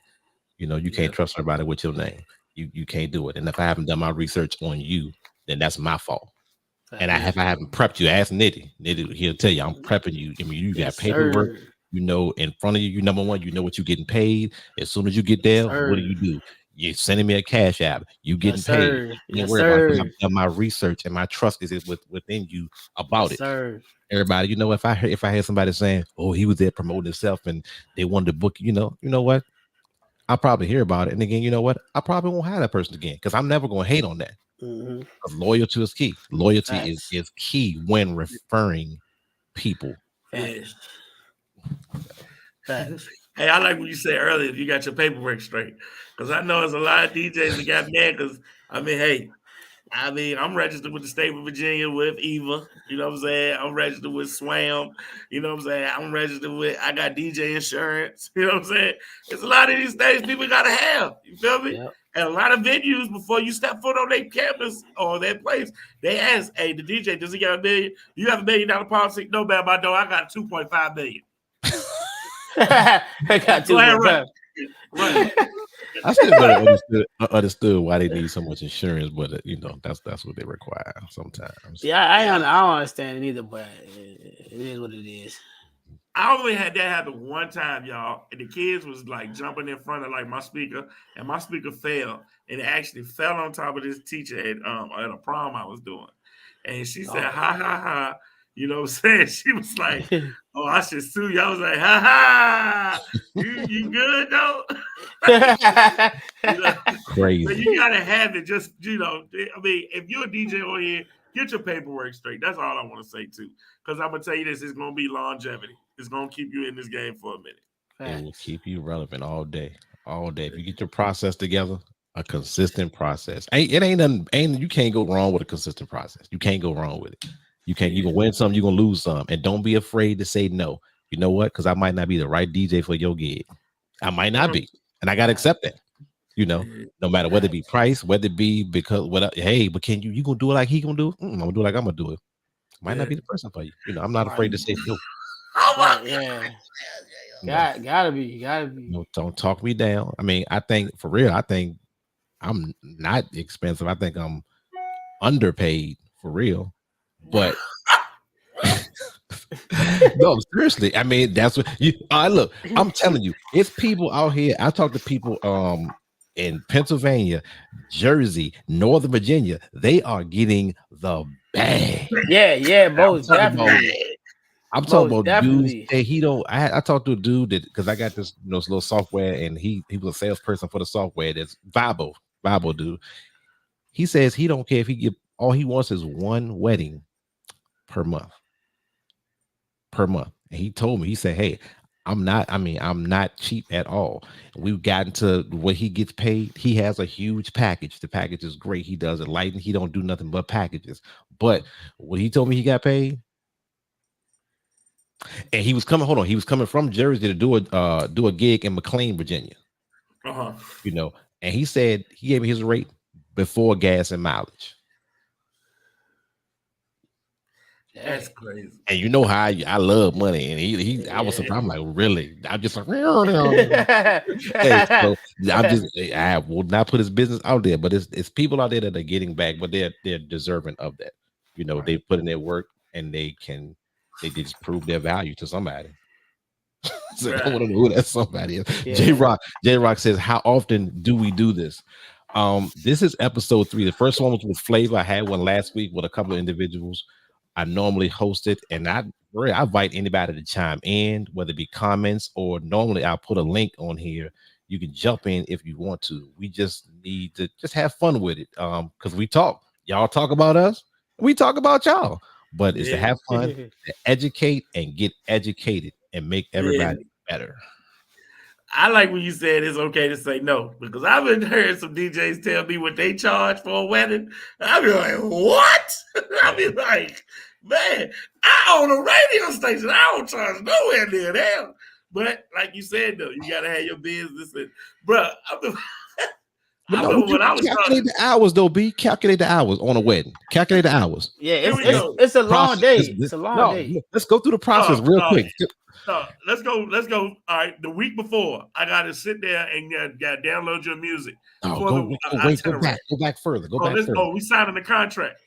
You can't trust everybody with your name. You can't do it. And if I haven't done my research on you, then that's my fault. And if I haven't prepped you, ask Nitty. Nitty, he'll tell you I'm prepping you. I mean, you got paperwork. Sir. In front of you. You number one. You know what you're getting paid. As soon as you get there, what do? You're sending me a cash app. You getting paid. Sir. You ain't Yes, worried about it because sir. I've done my research and my trust is within you about Yes, it. sir. Everybody, if I had somebody saying, "Oh, he was there promoting himself and they wanted to book," you know what? I'll probably hear about it. And again, you know what? I probably won't hire that person again because I'm never going to hate on that. Mm-hmm. Loyalty is key. Loyalty Facts. is key when referring people. Facts. Facts. Hey, I like what you said earlier. You got your paperwork straight, because I know there's a lot of DJs that got mad. Because I'm registered with the state of Virginia with Eva. You know what I'm saying? I'm registered with Swam. You know what I'm saying? I got DJ insurance. You know what I'm saying? There's a lot of these things people gotta have. You feel me? Yep. And a lot of venues, before you step foot on their campus or their place, they ask, "Hey, the DJ, does he got $1 million? You have $1 million policy?" "No, man, my dog, I got 2.5 million." I got two more. Right. I still better understood why they need so much insurance, but that's what they require sometimes. Yeah, I don't understand it either, but it is what it is. I only had that happen one time, y'all, and the kids was like jumping in front of like my speaker, and my speaker fell, and it actually fell on top of this teacher at a prom I was doing, and she said, "Ha ha ha." You know what I'm saying? She was like, "Oh, I should sue you." I was like, "Ha ha, you good though?" Crazy. So you gotta have it. Just if you're a DJ on here, get your paperwork straight. That's all I want to say too. Because I'm gonna tell you this: it's gonna be longevity. It's gonna keep you in this game for a minute. It will keep you relevant all day, all day. If you get your process together, a consistent process. You can't go wrong with a consistent process. You can't go wrong with it. You can win some, you're gonna lose some, and don't be afraid to say no. You know what? Because I might not be the right DJ for your gig. I might not be, and I gotta accept that. No matter whether it be price, whether it be because but can you gonna do it like he gonna do? I'm gonna do it like I'm gonna do it. Might not be the person for you. I'm not afraid to say no. Gotta be. No, don't talk me down. I mean, I think for real, I'm not expensive. I think I'm underpaid for real. But no, seriously. I mean, that's what you look. I'm telling you, it's people out here. I talk to people in Pennsylvania, Jersey, Northern Virginia. They are getting the bag. Yeah, most definitely. I'm talking about dudes. Hey, he don't. I talked to a dude that because I got this little software, and he was a salesperson for the software. That's Bible dude. He says he don't care if he get all he wants is one wedding per month. And he told me, he said, "Hey, I'm not cheap at all. We've gotten to what he gets paid. He has a huge package. The package is great. He does it light, and he don't do nothing but packages. But what he told me he got paid." And he was coming. Hold on, he was coming from Jersey to do a gig in McLean, Virginia. And he said he gave me his rate before gas and mileage. That's crazy. And you know how I love money, and I was surprised. I'm like, really? I'm just like, hey, so I will not put his business out there, but it's people out there that are getting back, but they're deserving of that. They put in their work, and they just prove their value to somebody. So I want to know who that somebody is. Yeah. J Rock says, "How often do we do this?" This is episode 3. The first one was with Flavor. I had one last week with a couple of individuals. I normally host it, and I invite anybody to chime in, whether it be comments or normally I'll put a link on here. You can jump in if you want to. We just need to just have fun with it. Because we talk. Y'all talk about us. We talk about y'all. But it's to have fun, to educate and get educated and make everybody better. I like when you said it's okay to say no, because I've been heard some DJs tell me what they charge for a wedding. I'll be like, what? I'll be like, man, I own a radio station. I don't charge nowhere near them. But like you said, though, you got to have your business. And, bro, But I no, remember you when I was calculate starting. the hours though, B. Calculate the hours on a wedding. Calculate the hours. Yeah, Here it's we it's go. it's a long Process. day. It's a long No, day. let's go through the process No, real no, quick. no. Let's go. Let's go. All right. The week before, I got to sit there and got download your music Oh, for the go itinerary. back, further, go Oh, back further. we signing the contract.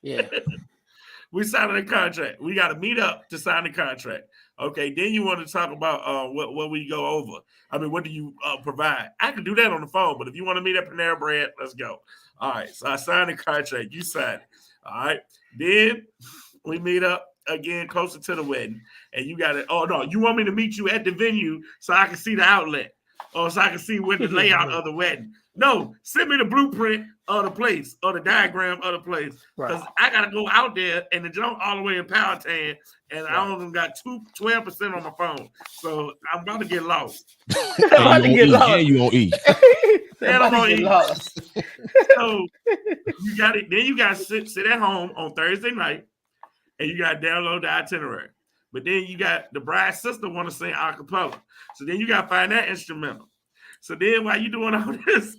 Yeah. We signing the contract. We got to meet up to sign the contract. Okay. Then you want to talk about what we go over. I mean, what do you provide? I can do that on the phone, but if you want to meet at Panera Bread, let's go. All right. So I signed the contract. You signed it. All right. Then we meet up again closer to the wedding, and you got it. Oh no, you want me to meet you at the venue so I can see the outlet, or so I can see what the layout of the wedding. No, send me the blueprint of the place or the diagram of the place, because I gotta go out there and the jump all the way in Powhatan, and I only got 12% on my phone, so I'm about to get lost. About to get lost. Yeah, you on E. And I'm gonna get eat. lost. So you got it. Then you got to sit at home on Thursday night, and you got to download the itinerary. But then you got the bride's sister want to sing a cappella. So then you got to find that instrumental. So then while you doing all this,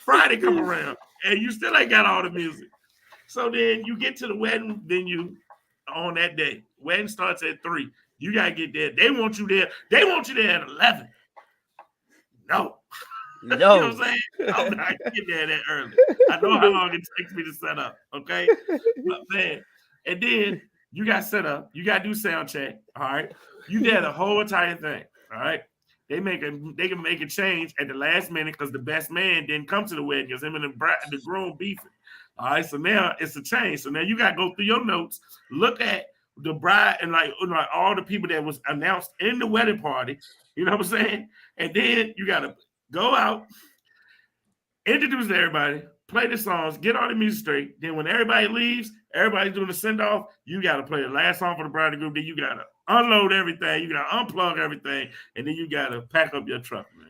Friday come around, and you still ain't got all the music. So then you get to the wedding venue on that day. Wedding starts at 3. You got to get there. They want you there. They want you there at 11. No. You know what I'm saying? I'm not getting there that early. I know how long it takes me to set up. Okay. But man, and then you got set up. You got to do sound check. All right. You did the whole entire thing. All right. They can make a change at the last minute because the best man didn't come to the wedding because him and the groom beefing. All right. So now it's a change. So now you got to go through your notes, look at the bride and like all the people that was announced in the wedding party. You know what I'm saying? And then you got to go out, introduce everybody, play the songs, get all the music straight. Then when everybody leaves, everybody's doing the send off. You got to play the last song for the bride and groom. Then you got to unload everything. You got to unplug everything, and then you got to pack up your truck, man.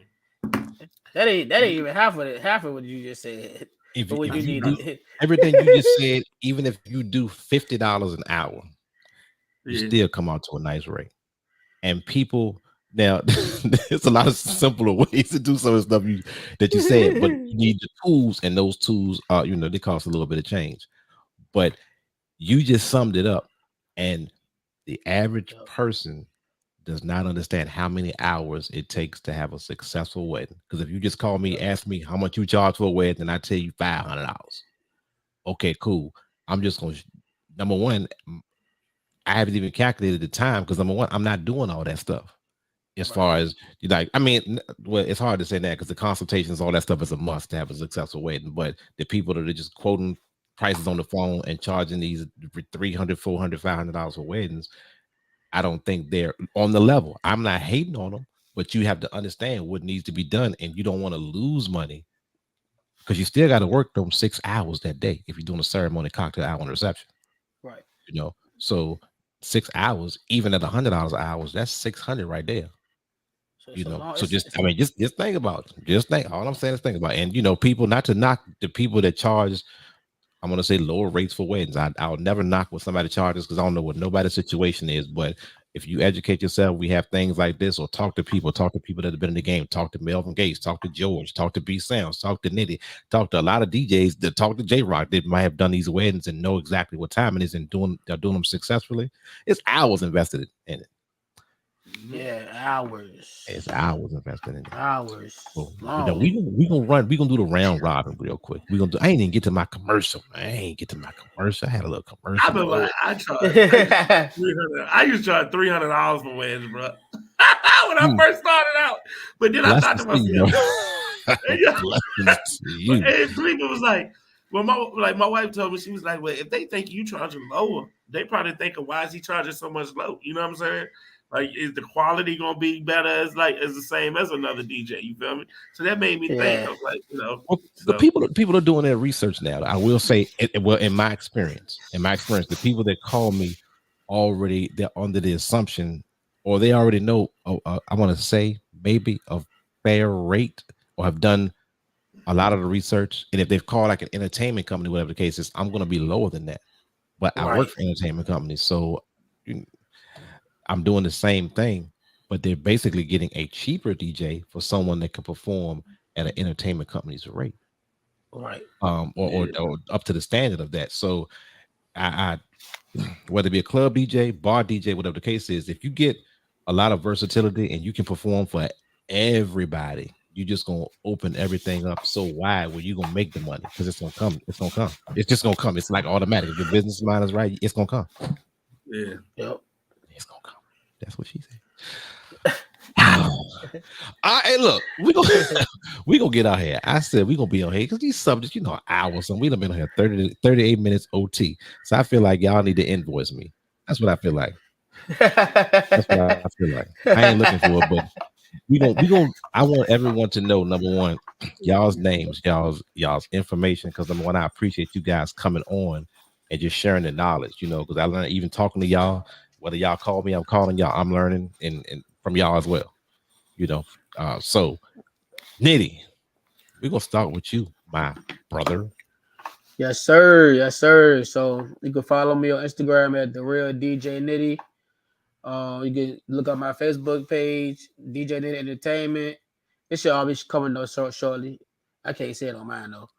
That ain't even half of what you just said. If what you do need, everything you just said, even if you do $50 an hour, you still come out to a nice rate. And people. Now, there's a lot of simpler ways to do some of the stuff that you said, but you need the tools, and those tools are, they cost a little bit of change. But you just summed it up, and the average person does not understand how many hours it takes to have a successful wedding. Because if you just call me, ask me how much you charge for a wedding, and I tell you $500. Okay, cool. I'm just going to, number one, I haven't even calculated the time because number one, I'm not doing all that stuff. As far as it's hard to say that because the consultations, all that stuff is a must to have a successful wedding. But the people that are just quoting prices on the phone and charging these $300, $400, $500 for weddings, I don't think they're on the level. I'm not hating on them, but you have to understand what needs to be done, and you don't want to lose money because you still got to work them 6 hours that day if you're doing a ceremony, cocktail hour, and reception. Right. So 6 hours, even at $100 an hour, that's 600 right there. So just think about it. Just think. All I'm saying is think about it. And people, not to knock the people that charge, I'm gonna say lower rates for weddings. I'll never knock what somebody charges because I don't know what nobody's situation is. But if you educate yourself, we have things like this, or talk to people that have been in the game. Talk to Melvin Gates, talk to George, talk to B Sounds, talk to Nitty, talk to a lot of DJs that talk to J Rock that might have done these weddings and know exactly what time it is and they're doing them successfully. It's hours invested in it. Yeah, hours. It's hours invested in it. Hours. So, we gonna do the round robin real quick. I ain't even get to my commercial. I had a little commercial. I used to charge $300 for weddings, bro. When I first started out, but then I thought to myself, people was like, well, my wife told me, she was like, well, if they think you charging lower, they probably think of why is he charging so much low? You know what I'm saying? Like, is the quality gonna be better as the same as another DJ? You feel me? So that made me think of the people are doing their research now. I will say, in my experience, the people that call me already, they're under the assumption, or they already know. I want to say maybe a fair rate, or have done a lot of the research. And if they've called like an entertainment company, whatever the case is, I'm going to be lower than that. But I work for entertainment companies, so I'm doing the same thing, but they're basically getting a cheaper DJ for someone that can perform at an entertainment company's rate. Right. Or up to the standard of that. So I whether it be a club DJ, bar DJ, whatever the case is, if you get a lot of versatility and you can perform for everybody, you just gonna open everything up so wide where you're gonna make the money because it's gonna come. It's gonna come. It's just gonna come. It's like automatic. If your business mind is right, it's gonna come. Yeah. Yep. It's gonna come. That's what she said. Hey, look, we gonna get out here. I said we gonna be on here because these subjects, hours, and we done been on here 38 minutes OT. So I feel like y'all need to invoice me. That's what I feel like. That's what I feel like. I ain't looking for it, but we gonna. I want everyone to know, number one, y'all's names, y'all's information. Because number one, I appreciate you guys coming on and just sharing the knowledge. Because I learned even talking to y'all. Whether y'all call me, I'm calling y'all. I'm learning and from y'all as well. So Nitty, we're gonna start with you, my brother. Yes, sir. Yes, sir. So you can follow me on Instagram at the real DJ Nitty. You can look up my Facebook page, DJ Nitty Entertainment. It should all be coming though shortly. I can't say it on mine though.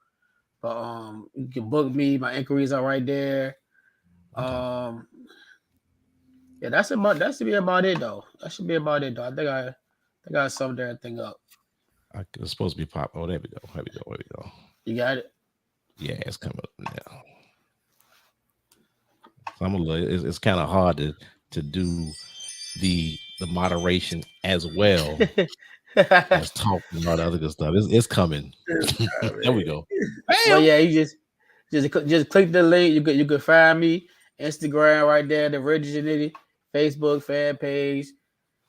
But you can book me. My inquiries are right there. Yeah, that should be about it though. That should be about it though. I think I summed everything up. It's supposed to be pop. Oh, there we go. There we go. There we go. You got it? Yeah, it's coming up now. So it's kind of hard to do the moderation as well as talking about other good stuff. It's coming. There we go. Well, yeah, you just click the link. You could find me Instagram right there, the Register Nitty, Facebook fan page.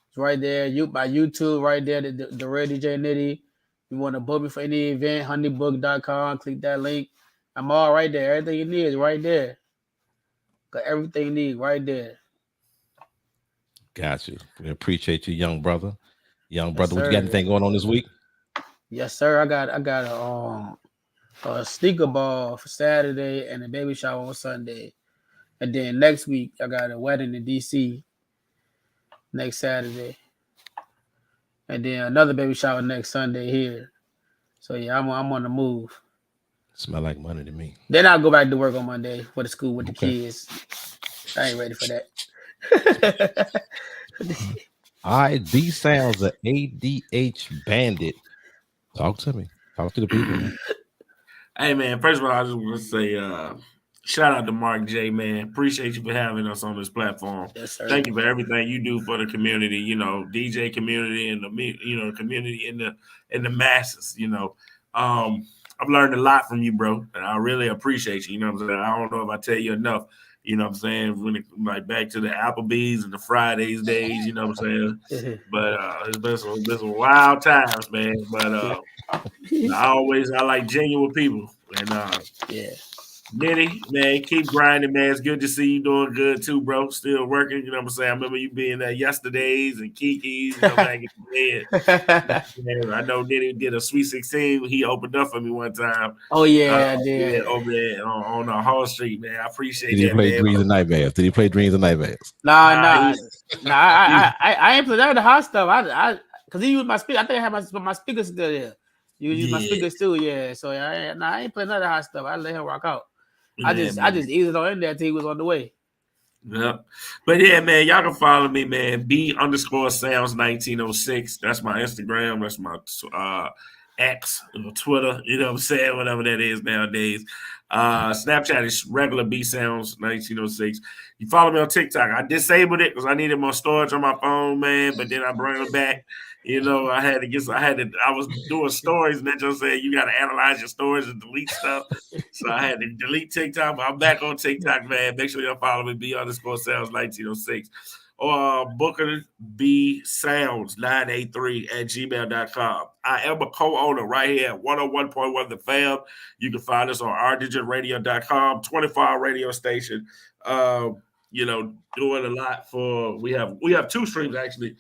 It's right there. My YouTube right there, the Real DJ Nitty. You want to book me for any event, honeybook.com. Click that link. I'm all right there. Everything you need is right there. Got everything you need right there. Got you. We appreciate you, young brother. Young brother, Yes, what you got anything going on this week? Yes, sir. I got a sneaker ball for Saturday and a baby shower on Sunday. And then next week I got a wedding in DC next Saturday. And then another baby shower next Sunday here. So yeah, I'm on the move. Smell like money to me. Then I'll go back to work on Monday for the school with the kids. I ain't ready for that. All right, these sounds of ADH Bandit. Talk to me. Talk to the people, man. Hey, man, first of all, I just want to say shout out to Mark J, man. Appreciate you for having us on this platform. Yes, sir. Thank you for everything you do for the community, DJ community and the community in the masses, I've learned a lot from you, bro, and I really appreciate you. You know what I'm saying? I don't know if I tell you enough. You know what I'm saying? When like back to the Applebee's and the Fridays days, you know what I'm saying? But it's been some wild times, man. But I like genuine people. And yeah. Nitty, man, keep grinding, man. It's good to see you doing good too, bro. Still working, you know what I'm saying? I remember you being there yesterdays and Kiki's, back in the bed. I know Nitty did a Sweet 16. He opened up for me one time. Oh yeah, I did. Over there on Hall Street, man. I appreciate that. Did he play Dreams and Nightmares? Did he play Dreams and Nightmares? Nah. I ain't play that the hot stuff. I because he used my speaker. I think I had my speakers still there. You use my speakers too, yeah. So I ain't playing none of the hot stuff. I let him rock out. I just eased it on in there till he was on the way. Yeah. But yeah, man, y'all can follow me, man. B_sounds1906. That's my Instagram. That's my X, Twitter, you know what I'm saying? Whatever that is nowadays. Snapchat is regular B_sounds1906. You follow me on TikTok. I disabled it because I needed more storage on my phone, man. But then I bring it back. I was doing stories and that just said you got to analyze your stories and delete stuff. So I had to delete TikTok, but I'm back on TikTok, man. Make sure y'all follow me, B_sounds1906. Or Booker B Sounds 983 at gmail.com. I am a co-owner right here at 101.1 The Fam. You can find us on ourdigitalradio.com, 24-hour radio station. Doing a lot for we have two streams actually.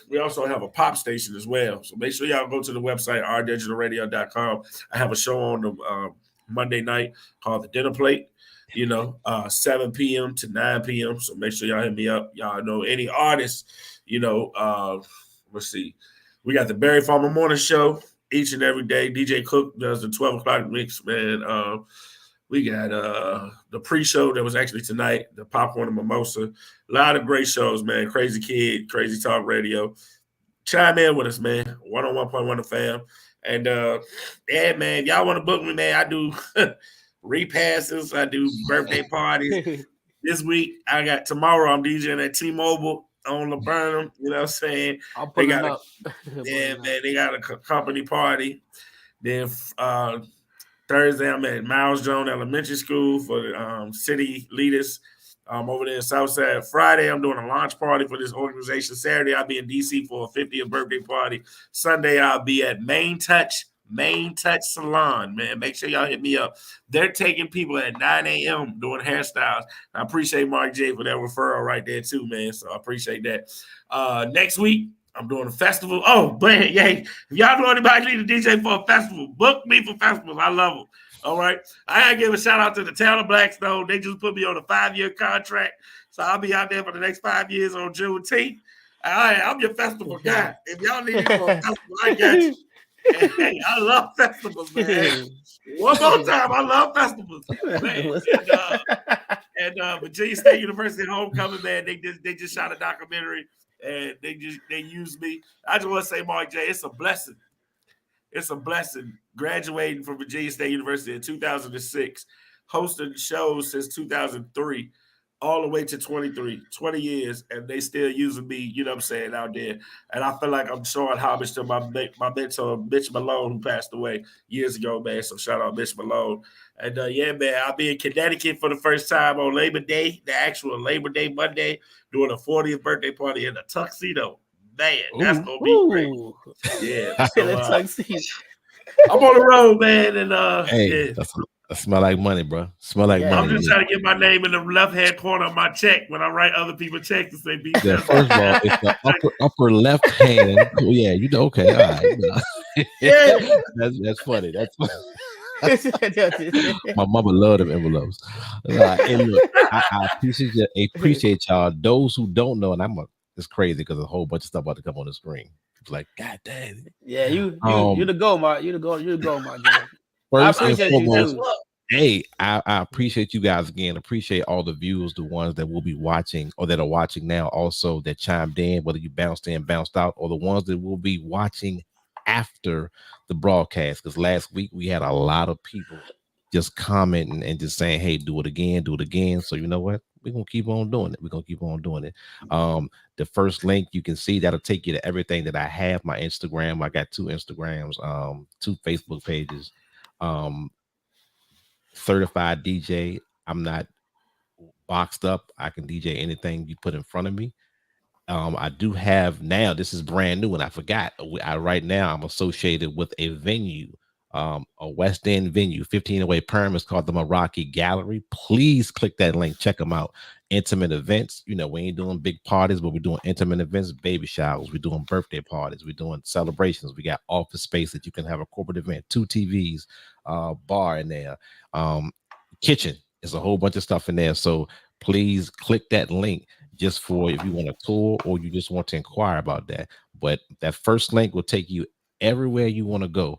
We also have a pop station as well. So make sure y'all go to the website, ourdigitalradio.com. I have a show on the Monday night called The Dinner Plate, 7 p.m. to 9 p.m. So make sure y'all hit me up. Y'all know any artists, let's see. We got the Barry Farmer Morning Show each and every day. DJ Cook does the 12 o'clock mix, man. We got the pre-show that was actually tonight, the Popcorn and Mimosa. A lot of great shows, man. Crazy Kid, Crazy Talk Radio. Chime in with us, man. 101.1 the fam. And yeah, man, y'all want to book me, man? I do repasses, I do birthday parties. This week, I got tomorrow, I'm DJing at T-Mobile on LaBurnham. You know what I'm saying? I'll They put it got up. yeah, man, they got a company party. Then Thursday, I'm at Miles Jones Elementary School for the city leaders over there in Southside. Friday, I'm doing a launch party for this organization. Saturday, I'll be in DC for a 50th birthday party. Sunday, I'll be at Main Touch Salon, man. Make sure y'all hit me up. They're taking people at 9 a.m. doing hairstyles. I appreciate Mark J for that referral right there, too, man. So I appreciate that. Next week, I'm doing a festival. Oh, man, yay. If y'all know anybody need a DJ for a festival, book me for festivals. I love them. All right. I gotta give a shout out to the town of Blackstone. They just put me on a 5-year contract. So I'll be out there for the next 5 years on Juneteenth. All right, I'm your festival guy. If y'all need me for a festival, I got you. Hey, I love festivals, man. One more time, I love festivals. Man. And Virginia State University Homecoming, man, they just shot a documentary and they used me. I just want to say, Mark J, it's a blessing. It's a blessing graduating from Virginia State University in 2006, hosting shows since 2003, all the way to 20 years, and they still using me, you know what I'm saying, out there. And I feel like I'm showing homage to my mentor, Mitch Malone, who passed away years ago, man. So shout out Mitch Malone. And yeah, man, I'll be in Connecticut for the first time on Labor Day, the actual Labor Day Monday, doing a 40th birthday party in a tuxedo. Man, that's gonna be great. Yeah, so, I'm on the road, man, and hey, yeah. that smell like money, bro. Smell like money. I'm just trying to get my name in the left hand corner of my check when I write other people's checks and say "Be yeah, first of all, it's the upper left hand. Oh, yeah, you know, okay, all right. Yeah, that's funny. That's funny. My mama loved them envelopes. And look, I appreciate y'all. Those who don't know, and it's crazy because a whole bunch of stuff about to come on the screen. It's like, God damn. Yeah, you the go, Mark. You the go, Mark. First and foremost, hey, I appreciate you guys again. Appreciate all the viewers, the ones that will be watching or that are watching now, also that chimed in, whether you bounced in, bounced out, or the ones that will be watching after the broadcast. Because last week we had a lot of people just commenting and just saying, hey, do it again. So you know what? We're gonna keep on doing it. The first link you can see that'll take you to everything that I have. My Instagram, I got 2 Instagrams, 2 Facebook pages. Certified DJ. I'm not boxed up. I can DJ anything you put in front of me. I do have now, this is brand new and I forgot. Right now I'm associated with a venue, a West End venue, 1508 Perm. It's called the Meraki Gallery. Please click that link. Check them out. Intimate events. You know, we ain't doing big parties, but we're doing intimate events, baby showers. We're doing birthday parties. We're doing celebrations. We got office space that you can have a corporate event, 2 TVs, bar in there, kitchen. There's a whole bunch of stuff in there. So please click that link just for if you want a tour or you just want to inquire about that. But that first link will take you everywhere you want to go.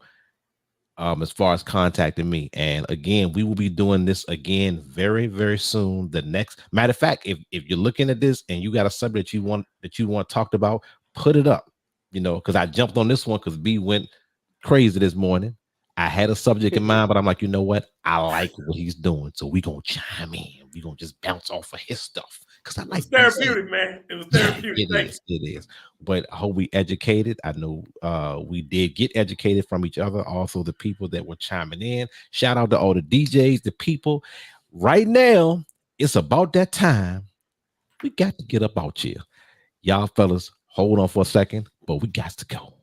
As far as contacting me. And again, we will be doing this again very, very soon. The next matter of fact, if you're looking at this and you got a subject you want talked about, put it up, you know, because I jumped on this one because B went crazy this morning. I had a subject in mind, but I'm like, you know what? I like what he's doing. So we're gonna chime in. We're gonna just bounce off of his stuff. Because I like therapeutic, man. It was therapeutic. Yeah, it is. But I hope we educated. I know we did get educated from each other. Also, the people that were chiming in. Shout out to all the DJs, the people. Right now, it's about that time. We got to get up out here. Y'all fellas, hold on for a second, but we got to go.